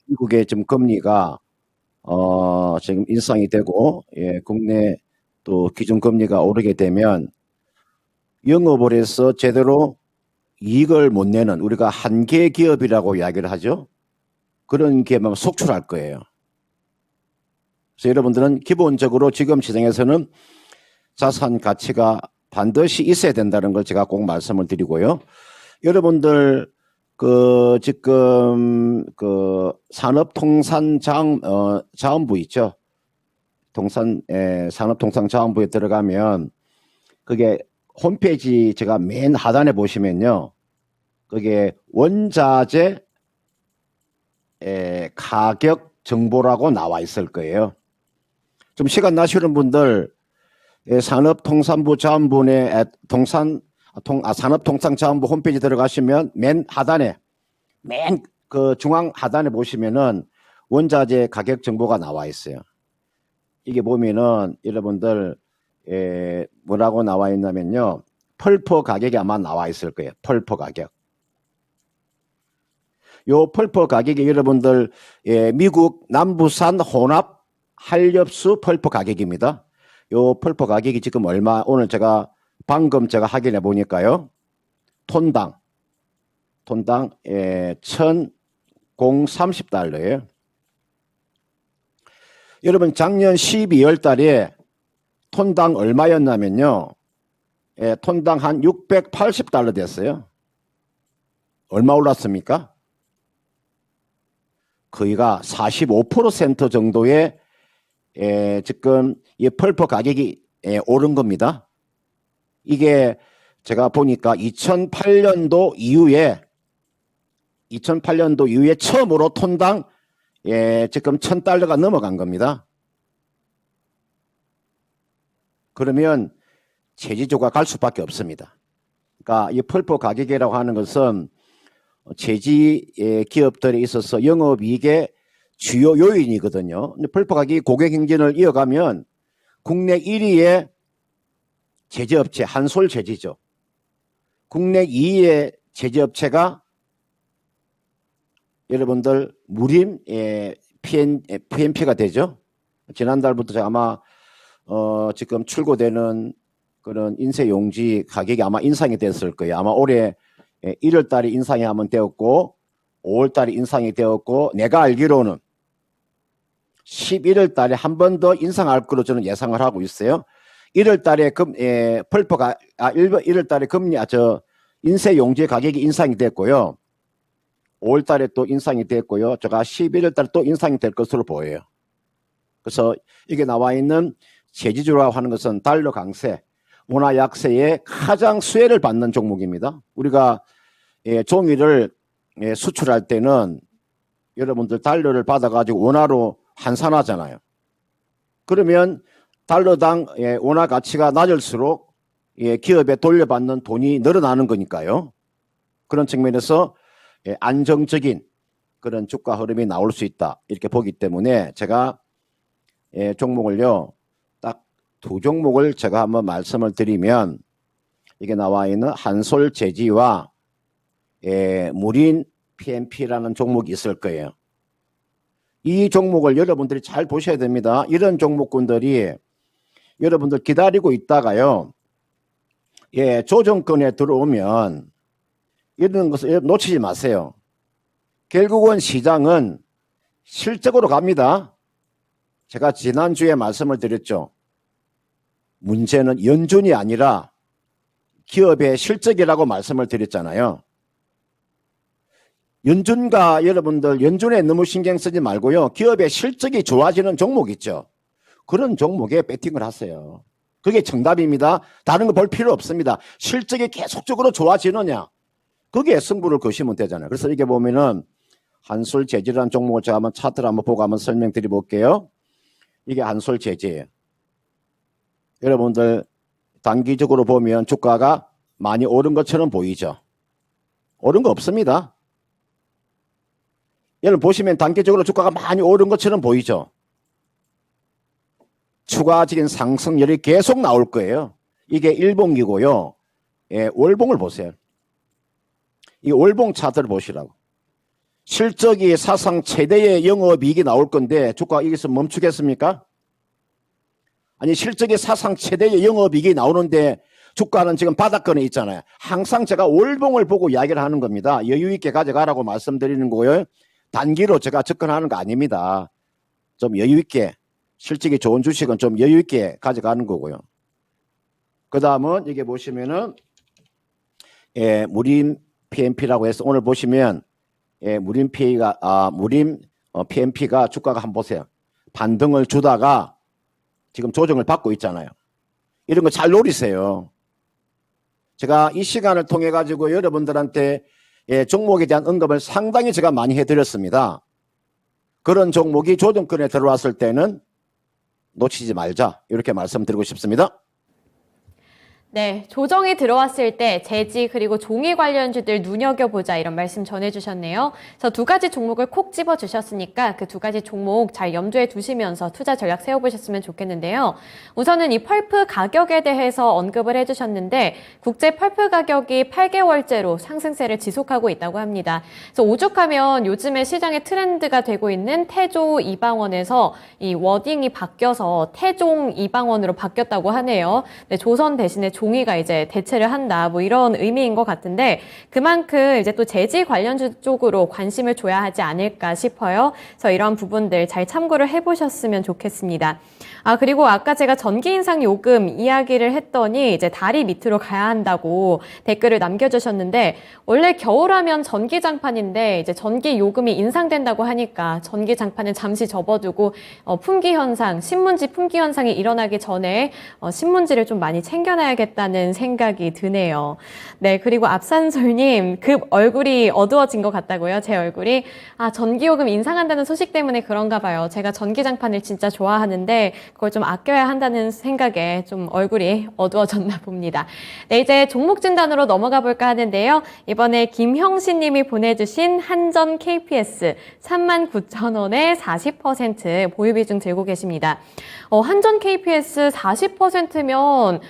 미국의 지금 금리가 지금 인상이 되고 국내 또 기준금리가 오르게 되면 영업을 해서 제대로 이익을 못 내는, 우리가 한계 기업이라고 이야기를 하죠. 그런 기업만 속출할 거예요. 그래서 여러분들은 기본적으로 지금 시장에서는 자산 가치가 반드시 있어야 된다는 걸 제가 꼭 말씀을 드리고요. 여러분들 지금 산업통상자원부 있죠. 산업통상자원부에 들어가면 그게 홈페이지 제가 맨 하단에 보시면요, 그게 원자재 가격 정보라고 나와 있을 거예요. 좀 시간 나시는 분들 산업통상부 자원부의 산업통상자원부 홈페이지 들어가시면 맨 하단에 맨 그 중앙 하단에 보시면은 원자재 가격 정보가 나와 있어요. 이게 보면은 여러분들 뭐라고 나와 있냐면요. 펄퍼 가격이 아마 나와 있을 거예요. 펄퍼 가격. 요 펄퍼 가격이 여러분들 미국 남부산 혼합 한렵수 펄퍼 가격입니다. 요 펄퍼 가격이 지금 얼마 오늘 방금 제가 확인해 보니까요. 톤당 1,030달러예요. 여러분 작년 12월 달에 톤당 얼마였냐면요. 톤당 한 680달러 됐어요. 얼마 올랐습니까? 거의가 45% 정도의 지금 이 펄퍼 가격이 오른 겁니다. 이게 제가 보니까 2008년도 이후에 처음으로 톤당 지금 1,000달러가 넘어간 겁니다. 그러면 제지조가 갈 수밖에 없습니다. 그러니까 이 펄퍼 가격이라고 하는 것은 제지 기업들에 있어서 영업이익의 주요 요인이거든요. 근데 펄퍼 가격이 고객 행진을 이어가면 국내 1위의 제재업체 한솔제지죠. 국내 2위의 제재업체가 여러분들 무림 PNP가 되죠. 지난달부터 제가 아마 지금 출고되는 그런 인쇄용지 가격이 아마 인상이 됐을 거예요. 아마 올해 1월 달에 인상이 한번 되었고 5월 달에 인상이 되었고 내가 알기로는 11월 달에 한 번 더 인상할 거로 저는 예상을 하고 있어요. 1월 달에 1월 달에 인쇄용지 가격이 인상이 됐고요. 5월 달에 또 인상이 됐고요. 제가 11월 달에 또 인상이 될 것으로 보여요. 그래서 이게 나와 있는 제지주라고 하는 것은 달러 강세, 원화 약세에 가장 수혜를 받는 종목입니다. 우리가 종이를 수출할 때는 여러분들 달러를 받아가지고 원화로 환산하잖아요. 그러면 달러당 원화 가치가 낮을수록 기업에 돌려받는 돈이 늘어나는 거니까요. 그런 측면에서 안정적인 그런 주가 흐름이 나올 수 있다. 이렇게 보기 때문에 제가 종목을요. 딱 두 종목을 제가 한번 말씀을 드리면 이게 나와 있는 한솔제지와 무린 PNP라는 종목이 있을 거예요. 이 종목을 여러분들이 잘 보셔야 됩니다. 이런 종목군들이 여러분들 기다리고 있다가요. 조정권에 들어오면 이런 것을 놓치지 마세요. 결국은 시장은 실적으로 갑니다. 제가 지난주에 말씀을 드렸죠. 문제는 연준이 아니라 기업의 실적이라고 말씀을 드렸잖아요. 연준에 너무 신경 쓰지 말고요. 기업의 실적이 좋아지는 종목 있죠. 그런 종목에 배팅을 하세요. 그게 정답입니다. 다른 거 볼 필요 없습니다. 실적이 계속적으로 좋아지느냐. 거기에 승부를 거시면 되잖아요. 그래서 이게 보면은 한솔제지라는 종목을 제가 한번 차트를 한번 보고 한번 설명드려 볼게요. 이게 한솔제지예요. 여러분들 단기적으로 보면 주가가 많이 오른 것처럼 보이죠. 오른 거 없습니다. 여러분 보시면 단기적으로 주가가 많이 오른 것처럼 보이죠. 추가적인 상승률이 계속 나올 거예요. 이게 일봉이고요. 월봉을 보세요. 이 월봉 차트를 보시라고. 실적이 사상 최대의 영업이익이 나올 건데 주가가 여기서 멈추겠습니까? 아니 실적이 사상 최대의 영업이익이 나오는데 주가는 지금 바닥권에 있잖아요. 항상 제가 월봉을 보고 이야기를 하는 겁니다. 여유 있게 가져가라고 말씀드리는 거고요. 단기로 제가 접근하는 거 아닙니다. 좀 여유 있게 실적이 좋은 주식은 좀 여유 있게 가져가는 거고요. 그 다음은 이게 보시면은 무림 PNP라고 해서 오늘 보시면 무림 PNP가 주가가 한번 보세요. 반등을 주다가 지금 조정을 받고 있잖아요. 이런 거 잘 노리세요. 제가 이 시간을 통해 가지고 여러분들한테 종목에 대한 언급을 상당히 제가 많이 해드렸습니다. 그런 종목이 조정권에 들어왔을 때는 놓치지 말자 이렇게 말씀드리고 싶습니다.
네, 조정이 들어왔을 때 제지 그리고 종이 관련주들 눈여겨보자 이런 말씀 전해주셨네요. 그래서 두 가지 종목을 콕 집어주셨으니까 그 두 가지 종목 잘 염두에 두시면서 투자 전략 세워보셨으면 좋겠는데요. 우선은 이 펄프 가격에 대해서 언급을 해주셨는데 국제 펄프 가격이 8개월째로 상승세를 지속하고 있다고 합니다. 그래서 오죽하면 요즘에 시장의 트렌드가 되고 있는 태조 이방원에서 이 워딩이 바뀌어서 태종 이방원으로 바뀌었다고 하네요. 네, 조선 대신에 종이가 이제 대체를 한다, 뭐 이런 의미인 것 같은데 그만큼 이제 또 재지 관련주 쪽으로 관심을 줘야 하지 않을까 싶어요. 그래서 이런 부분들 잘 참고를 해보셨으면 좋겠습니다. 그리고 아까 제가 전기 인상 요금 이야기를 했더니 이제 다리 밑으로 가야 한다고 댓글을 남겨주셨는데 원래 겨울하면 전기장판인데 이제 전기 요금이 인상된다고 하니까 전기장판은 잠시 접어두고 품귀 현상, 신문지 품귀 현상이 일어나기 전에 신문지를 좀 많이 챙겨놔야겠다는 생각이 드네요. 네, 그리고 앞산솔님 급 얼굴이 어두워진 것 같다고요? 제 얼굴이 전기요금 인상한다는 소식 때문에 그런가 봐요. 제가 전기장판을 진짜 좋아하는데 그걸 좀 아껴야 한다는 생각에 좀 얼굴이 어두워졌나 봅니다. 네, 이제 종목 진단으로 넘어가 볼까 하는데요. 이번에 김형신 님이 보내주신 한전 KPS 39,000원에 40% 보유 비중 들고 계십니다. 한전 KPS 40%면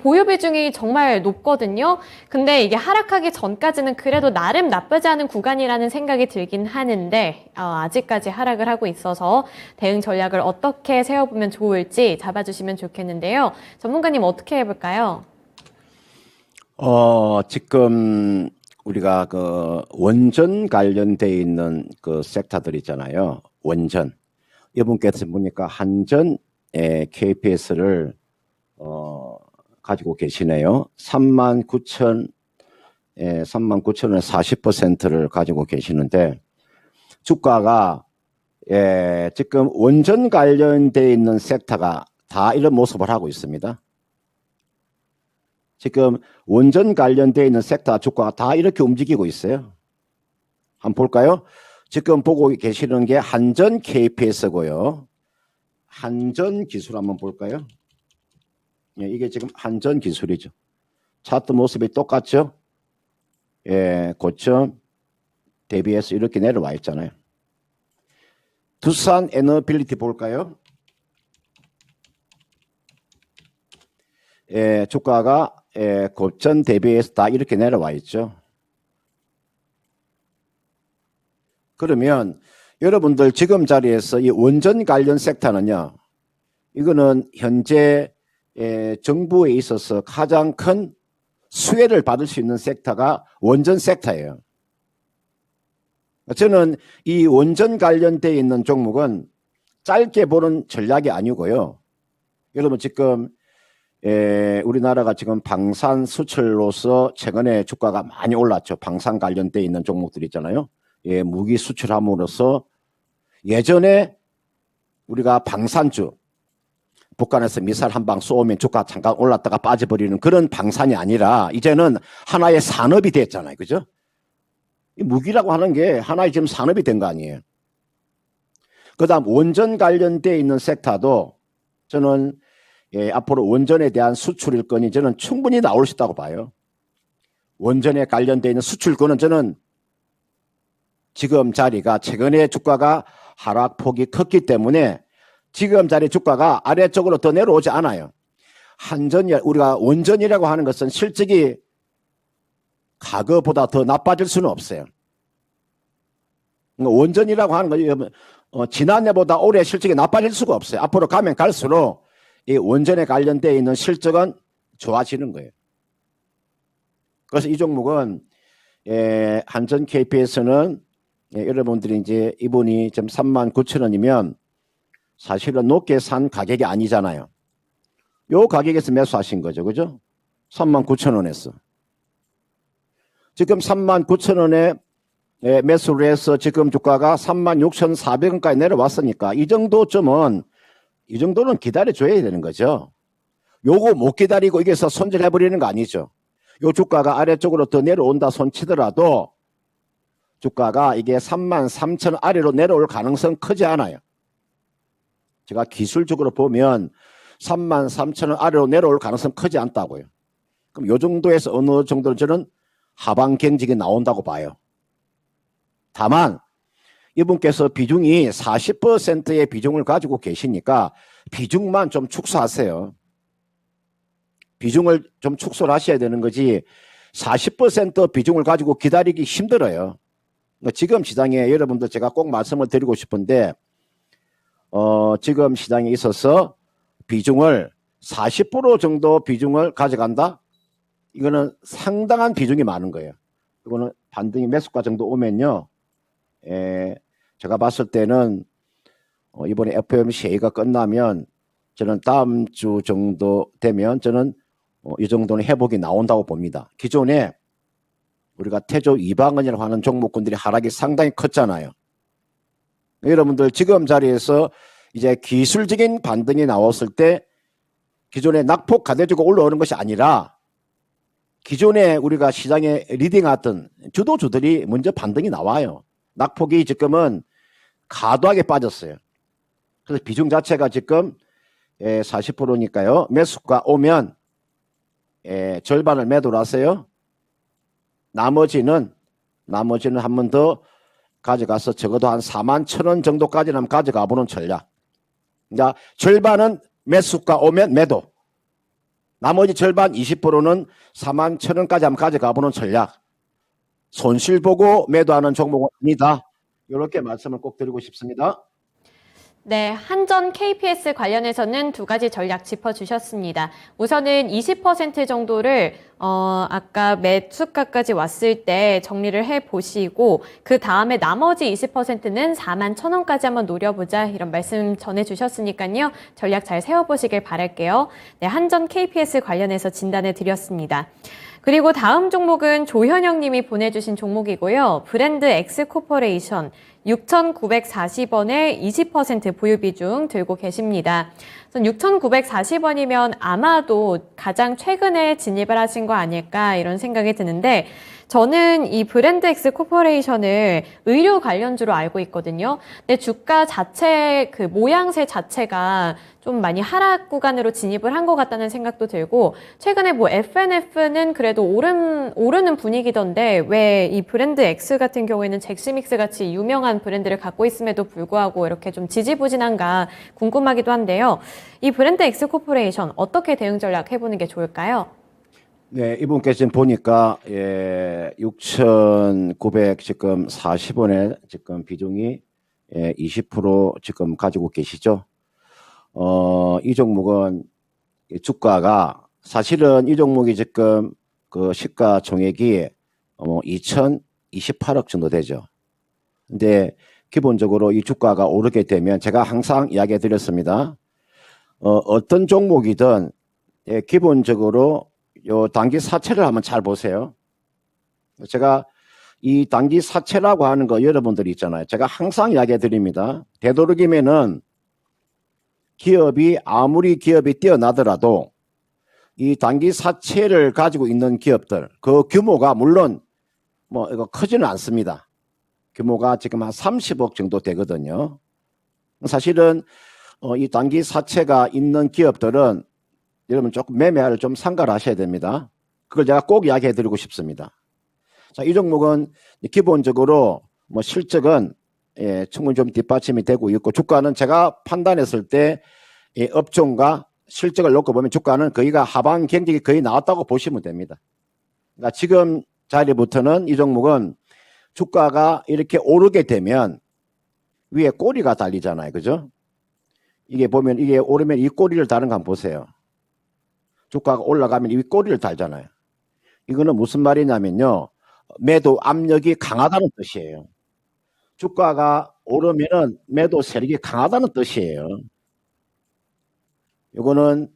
보유 비중이 정말 높거든요. 근데 이게 하락하기 전까지는 그래도 나름 나쁘지 않은 구간이라는 생각이 들긴 하는데 아직까지 하락을 하고 있어서 대응 전략을 어떻게 세워보면 좋을지 잡아주시면 좋겠는데요. 전문가님 어떻게 해볼까요?
지금 우리가 그 원전 관련돼 있는 그 섹터들 있잖아요. 원전. 이분께서 보니까 한전의 KPS를 가지고 계시네요. 39,000원에 40%를 가지고 계시는데 주가가 지금 원전 관련돼 있는 섹터가 다 이런 모습을 하고 있습니다. 지금 원전 관련돼 있는 섹터 주가가 다 이렇게 움직이고 있어요. 한번 볼까요? 지금 보고 계시는 게 한전 KPS고요. 한전 기술 한번 볼까요? 이게 지금 한전 기술이죠. 차트 모습이 똑같죠? 고점 대비해서 이렇게 내려와 있잖아요. 두산 에너빌리티 볼까요? 주가가 고점 대비해서 다 이렇게 내려와 있죠. 그러면 여러분들 지금 자리에서 이 원전 관련 섹터는요. 이거는 현재 정부에 있어서 가장 큰 수혜를 받을 수 있는 섹터가 원전 섹터예요. 저는 이 원전 관련되어 있는 종목은 짧게 보는 전략이 아니고요. 여러분 지금 우리나라가 지금 방산 수출로서 최근에 주가가 많이 올랐죠. 방산 관련되어 있는 종목들 있잖아요. 무기 수출함으로써 예전에 우리가 방산주 북한에서 미사일 한 방 쏘면 주가 잠깐 올랐다가 빠져버리는 그런 방산이 아니라 이제는 하나의 산업이 됐잖아요. 그죠? 이 무기라고 하는 게 하나의 지금 산업이 된 거 아니에요. 그 다음 원전 관련되어 있는 섹터도 저는 앞으로 원전에 대한 수출일건이 저는 충분히 나올 수 있다고 봐요. 원전에 관련되어 있는 수출권은 저는 지금 자리가 최근에 주가가 하락폭이 컸기 때문에 지금 자리 주가가 아래쪽으로 더 내려오지 않아요. 우리가 원전이라고 하는 것은 실적이 과거보다 더 나빠질 수는 없어요. 원전이라고 하는 것이 지난해보다 올해 실적이 나빠질 수가 없어요. 앞으로 가면 갈수록 이 원전에 관련되어 있는 실적은 좋아지는 거예요. 그래서 이 종목은 한전 KPS는 여러분들이 이제 이분이 지금 39,000원이면 사실은 높게 산 가격이 아니잖아요. 요 가격에서 매수하신 거죠. 그죠? 39,000원에서. 지금 39,000원에 매수를 해서 지금 주가가 36,400원까지 내려왔으니까 이 정도는 기다려줘야 되는 거죠. 요거 못 기다리고 이게서 손절해버리는 거 아니죠. 요 주가가 아래쪽으로 더 내려온다 손치더라도 주가가 이게 33,000원 아래로 내려올 가능성 크지 않아요. 제가 기술적으로 보면 33,000원 아래로 내려올 가능성 크지 않다고요. 그럼 요 정도에서 어느 정도는 저는 하방 경직이 나온다고 봐요. 다만 이분께서 비중이 40%의 비중을 가지고 계시니까 비중만 좀 축소하세요. 비중을 좀 축소를 하셔야 되는 거지 40% 비중을 가지고 기다리기 힘들어요. 지금 시장에 여러분들 제가 꼭 말씀을 드리고 싶은데 지금 시장에 있어서 비중을 40% 정도 비중을 가져간다? 이거는 상당한 비중이 많은 거예요. 이거는 반등이 매수가 정도 오면요. 제가 봤을 때는 이번에 FOMC가 끝나면 저는 다음 주 정도 되면 저는 이 정도는 회복이 나온다고 봅니다. 기존에 우리가 태조 이방은이라고 하는 종목군들이 하락이 상당히 컸잖아요. 여러분들 지금 자리에서 이제 기술적인 반등이 나왔을 때 기존에 낙폭 가대주가 올라오는 것이 아니라 기존에 우리가 시장에 리딩하던 주도주들이 먼저 반등이 나와요. 낙폭이 지금은 과도하게 빠졌어요. 그래서 비중 자체가 지금 40%니까요. 매수가 오면 절반을 매도를 하세요. 나머지는 한 번 더 가져가서 적어도 한 41,000원 정도까지는 한번 가져가 보는 전략. 그러니까 절반은 매수가 오면 매도. 나머지 절반 20%는 41,000원까지 한번 가져가 보는 전략. 손실 보고 매도하는 종목은 아니다. 이렇게 말씀을 꼭 드리고 싶습니다.
네, 한전 KPS 관련해서는 두 가지 전략 짚어주셨습니다. 우선은 20% 정도를 아까 매수가까지 왔을 때 정리를 해보시고 그 다음에 나머지 20%는 41,000원까지 한번 노려보자 이런 말씀 전해주셨으니까요. 전략 잘 세워보시길 바랄게요. 네, 한전 KPS 관련해서 진단해 드렸습니다. 그리고 다음 종목은 조현영 님이 보내주신 종목이고요. 브랜드 엑스코퍼레이션 6,940원에 20% 보유 비중 들고 계십니다. 6,940원이면 아마도 가장 최근에 진입을 하신 거 아닐까 이런 생각이 드는데 저는 이 브랜드 엑스 코퍼레이션을 의류 관련주로 알고 있거든요. 근데 주가 자체 그 모양새 자체가 좀 많이 하락 구간으로 진입을 한 것 같다는 생각도 들고 최근에 뭐 FNF는 그래도 오르는 분위기던데 왜 이 브랜드 X 같은 경우에는 잭스믹스 같이 유명한 브랜드를 갖고 있음에도 불구하고 이렇게 좀 지지부진한가 궁금하기도 한데요. 이 브랜드 X 코퍼레이션 어떻게 대응 전략 해보는 게 좋을까요?
네, 이분께 지금 보니까 6,900 지금 40원에 지금 비중이 20% 지금 가지고 계시죠. 이 종목은 주가가 사실은 이 종목이 지금 그 시가총액이 2,028억 정도 되죠. 근데 기본적으로 이 주가가 오르게 되면 제가 항상 이야기해 드렸습니다. 어떤 종목이든 기본적으로 요 단기 사채를 한번 잘 보세요. 제가 이 단기 사채라고 하는 거 여러분들이 있잖아요. 제가 항상 이야기해 드립니다. 되도록이면은 기업이 아무리 기업이 뛰어나더라도 이 단기 사채를 가지고 있는 기업들 그 규모가 물론 뭐 이거 크지는 않습니다. 규모가 지금 한 30억 정도 되거든요. 사실은 이 단기 사채가 있는 기업들은 여러분 조금 매매를 좀 삼가를 하셔야 됩니다. 그걸 제가 꼭 이야기해 드리고 싶습니다. 자, 이 종목은 기본적으로 뭐 실적은 충분히 좀 뒷받침이 되고 있고 주가는 제가 판단했을 때 업종과 실적을 놓고 보면 주가는 거의가 하방 경직이 거의 나왔다고 보시면 됩니다. 그러니까 지금 자리부터는 이 종목은 주가가 이렇게 오르게 되면 위에 꼬리가 달리잖아요. 그죠? 이게 보면 이게 오르면 이 꼬리를 다는 거 한번 보세요. 주가가 올라가면 이 꼬리를 달잖아요. 이거는 무슨 말이냐면요. 매도 압력이 강하다는 뜻이에요. 주가가 오르면은 매도 세력이 강하다는 뜻이에요. 이거는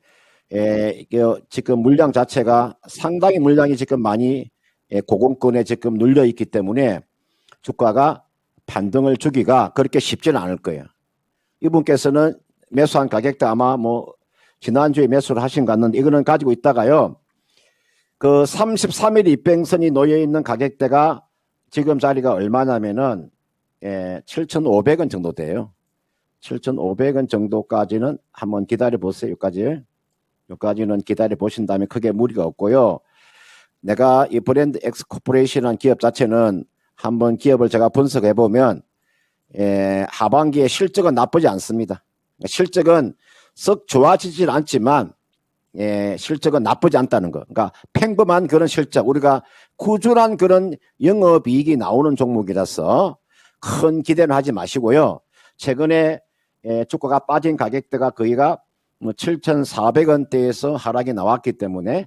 지금 물량 자체가 상당히 물량이 지금 많이 고공권에 지금 눌려 있기 때문에 주가가 반등을 주기가 그렇게 쉽지는 않을 거예요. 이분께서는 매수한 가격대 아마 뭐 지난주에 매수를 하신 것 같는데 이거는 가지고 있다가요. 그 33일 입병선이 놓여 있는 가격대가 지금 자리가 얼마냐면은 7,500원 정도 돼요. 7,500원 정도까지는 한번 기다려 보세요. 여기까지. 여기까지는 기다려 보신다면 크게 무리가 없고요. 내가 이 브랜드 X 코퍼레이션이라는 기업 자체는 한번 기업을 제가 분석해 보면 하반기에 실적은 나쁘지 않습니다. 실적은 썩 좋아지질 않지만 실적은 나쁘지 않다는 거. 그러니까 평범한 그런 실적, 우리가 꾸준한 그런 영업이익이 나오는 종목이라서 큰 기대는 하지 마시고요. 최근에 주가가 빠진 가격대가 거의가 7,400원대에서 하락이 나왔기 때문에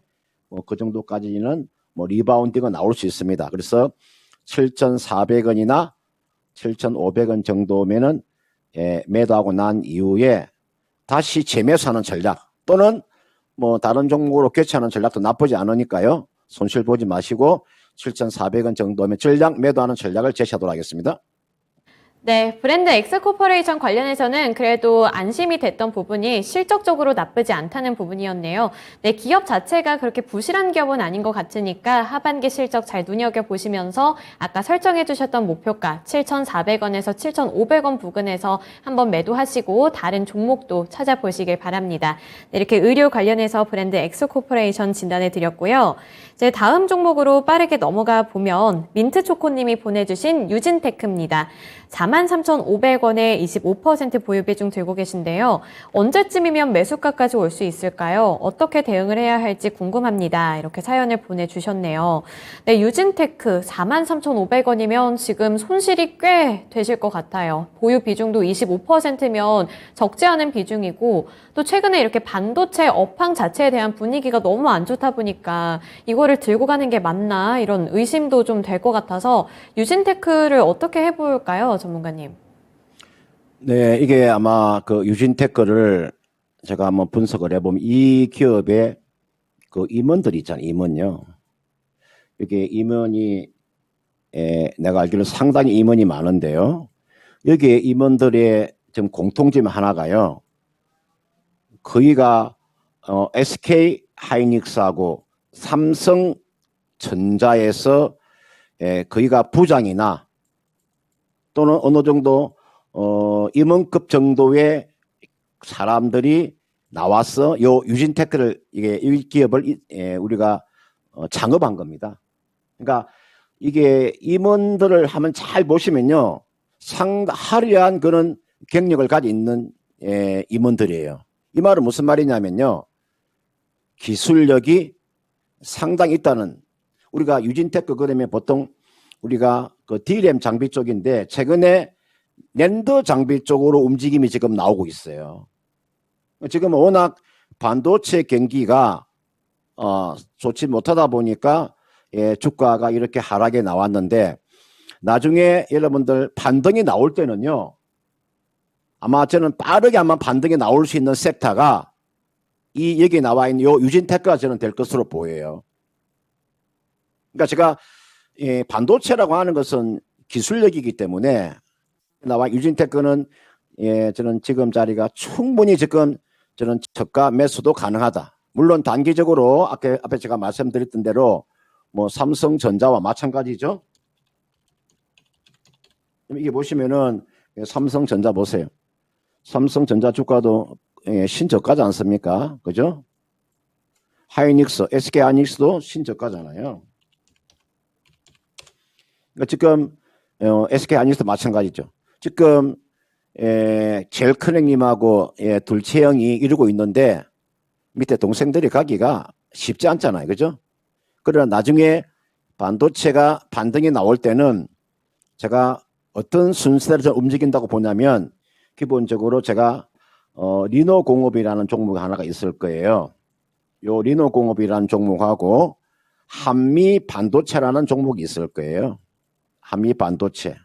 그 정도까지는 리바운딩은 나올 수 있습니다. 그래서 7,400원이나 7,500원 정도면은 매도하고 난 이후에 다시 재매수하는 전략 또는 다른 종목으로 교체하는 전략도 나쁘지 않으니까요. 손실 보지 마시고 7,400원 정도면 전략 매도하는 전략을 제시하도록 하겠습니다.
네, 브랜드 엑스코퍼레이션 관련해서는 그래도 안심이 됐던 부분이 실적적으로 나쁘지 않다는 부분이었네요. 네, 기업 자체가 그렇게 부실한 기업은 아닌 것 같으니까 하반기 실적 잘 눈여겨보시면서 아까 설정해 주셨던 목표가 7,400원에서 7,500원 부근에서 한번 매도하시고 다른 종목도 찾아보시길 바랍니다. 네, 이렇게 의료 관련해서 브랜드 엑스코퍼레이션 진단해 드렸고요. 이제 다음 종목으로 빠르게 넘어가 보면 민트초코님이 보내주신 유진테크입니다. 43,500원에 25% 보유 비중 들고 계신데요. 언제쯤이면 매수가까지 올 수 있을까요? 어떻게 대응을 해야 할지 궁금합니다. 이렇게 사연을 보내주셨네요. 네, 유진테크 43,500원이면 지금 손실이 꽤 되실 것 같아요. 보유 비중도 25%면 적지 않은 비중이고 또 최근에 이렇게 반도체 업황 자체에 대한 분위기가 너무 안 좋다 보니까 이거를 들고 가는 게 맞나 이런 의심도 좀 될 것 같아서 유진테크를 어떻게 해볼까요, 전문가님?
네, 이게 아마 그 유진테크를 제가 한번 분석을 해보면 이 기업의 그 임원들이 있잖아요, 임원요. 이게 임원이 내가 알기로 상당히 임원이 많은데요. 여기에 임원들의 지금 공통점 하나가요. 거기가 SK 하이닉스하고 삼성전자에서 거기가 부장이나 또는 어느 정도 임원급 정도의 사람들이 나와서 요 유진테크를 이 기업을 우리가 창업한 겁니다. 그러니까 이게 임원들을 한번 잘 보시면요, 화려한 그런 경력을 가지고 있는 임원들이에요. 이 말은 무슨 말이냐면요, 기술력이 상당히 있다는. 우리가 유진테크 그러면 보통 우리가 그 D램 장비 쪽인데 최근에 낸더 장비 쪽으로 움직임이 지금 나오고 있어요. 지금 워낙 반도체 경기가 좋지 못하다 보니까 주가가 이렇게 하락에 나왔는데 나중에 여러분들 반등이 나올 때는요, 아마 저는 빠르게 아마 반등이 나올 수 있는 섹터가 이 여기 나와 있는 요 유진테크가 저는 될 것으로 보여요. 그러니까 제가 반도체라고 하는 것은 기술력이기 때문에 나와 유진테크는 저는 지금 자리가 충분히 지금 저는 저가 매수도 가능하다. 물론 단기적으로 앞에 제가 말씀드렸던 대로 삼성전자와 마찬가지죠. 이게 보시면은 삼성전자 보세요. 삼성전자 주가도 신저가지 않습니까? 그죠? 하이닉스, SK 하이닉스도 신저가잖아요. 그러니까 지금 SK 하이닉스도 마찬가지죠. 지금 제일 큰 형님하고 둘째 형이 이루고 있는데 밑에 동생들이 가기가 쉽지 않잖아요. 그죠? 그러나 나중에 반도체가 반등이 나올 때는 제가 어떤 순서대로 좀 움직인다고 보냐면 기본적으로 제가 리노공업이라는 종목이 하나가 있을 거예요. 요 리노공업이라는 종목하고 한미반도체라는 종목이 있을 거예요. 한미반도체.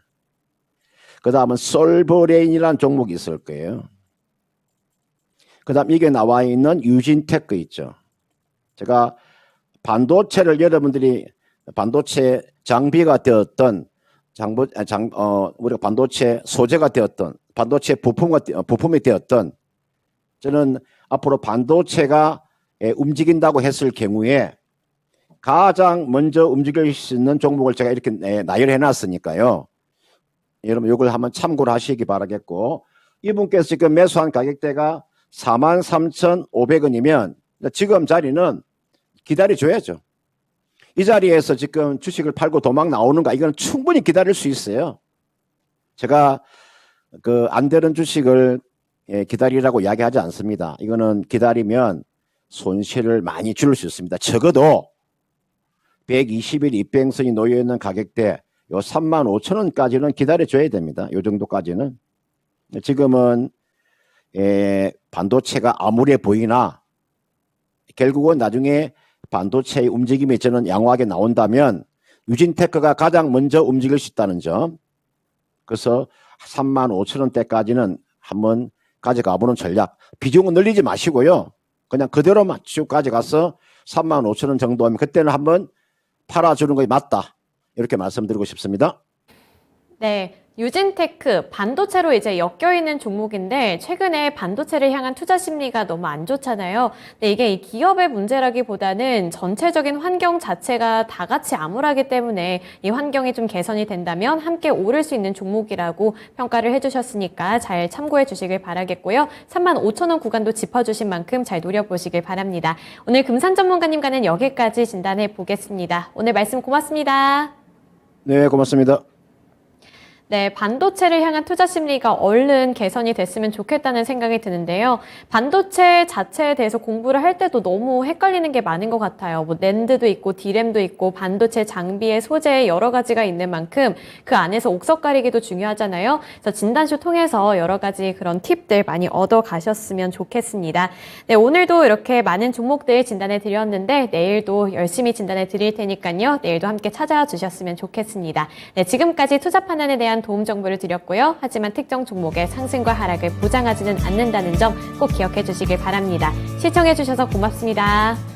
그 다음은 솔버레인이라는 종목이 있을 거예요. 그 다음 이게 나와 있는 유진테크 있죠. 제가 반도체를 여러분들이 반도체 장비가 되었던 우리가 반도체 소재가 되었던 반도체 부품이 되었던 저는 앞으로 반도체가 움직인다고 했을 경우에 가장 먼저 움직일 수 있는 종목을 제가 이렇게 나열해 놨으니까요. 여러분 이걸 한번 참고를 하시기 바라겠고, 이분께서 지금 매수한 가격대가 43,500원이면 지금 자리는 기다려줘야죠. 이 자리에서 지금 주식을 팔고 도망 나오는가, 이거는 충분히 기다릴 수 있어요. 제가 안 되는 주식을 기다리라고 이야기하지 않습니다. 이거는 기다리면 손실을 많이 줄일 수 있습니다. 적어도 120일 입병선이 놓여있는 가격대 요 35,000원까지는 기다려줘야 됩니다. 요 정도까지는. 지금은 반도체가 암울해 보이나 결국은 나중에 반도체의 움직임이 저는 양호하게 나온다면 유진테크가 가장 먼저 움직일 수 있다는 점. 그래서 35,000원대까지는 한번 가져가보는 전략. 비중은 늘리지 마시고요. 그냥 그대로 맞추고 가져가서 35,000원 정도 하면 그때는 한번 팔아주는 것이 맞다. 이렇게 말씀드리고 싶습니다.
네. 유진테크, 반도체로 이제 엮여있는 종목인데 최근에 반도체를 향한 투자 심리가 너무 안 좋잖아요. 근데 이게 이 기업의 문제라기보다는 전체적인 환경 자체가 다 같이 암울하기 때문에 이 환경이 좀 개선이 된다면 함께 오를 수 있는 종목이라고 평가를 해주셨으니까 잘 참고해 주시길 바라겠고요. 35,000원 구간도 짚어주신 만큼 잘 노려보시길 바랍니다. 오늘 금산 전문가님과는 여기까지 진단해 보겠습니다. 오늘 말씀 고맙습니다.
네, 고맙습니다.
네, 반도체를 향한 투자 심리가 얼른 개선이 됐으면 좋겠다는 생각이 드는데요. 반도체 자체에 대해서 공부를 할 때도 너무 헷갈리는 게 많은 것 같아요. 뭐 낸드도 있고 디램도 있고 반도체 장비의 소재 여러 가지가 있는 만큼 그 안에서 옥석 가리기도 중요하잖아요. 그래서 진단쇼 통해서 여러 가지 그런 팁들 많이 얻어 가셨으면 좋겠습니다. 네, 오늘도 이렇게 많은 종목들 진단해 드렸는데 내일도 열심히 진단해 드릴 테니까요. 내일도 함께 찾아와 주셨으면 좋겠습니다. 네, 지금까지 투자 판단에 대한 도움 정보를 드렸고요. 하지만 특정 종목의 상승과 하락을 보장하지는 않는다는 점 꼭 기억해 주시길 바랍니다. 시청해 주셔서 고맙습니다.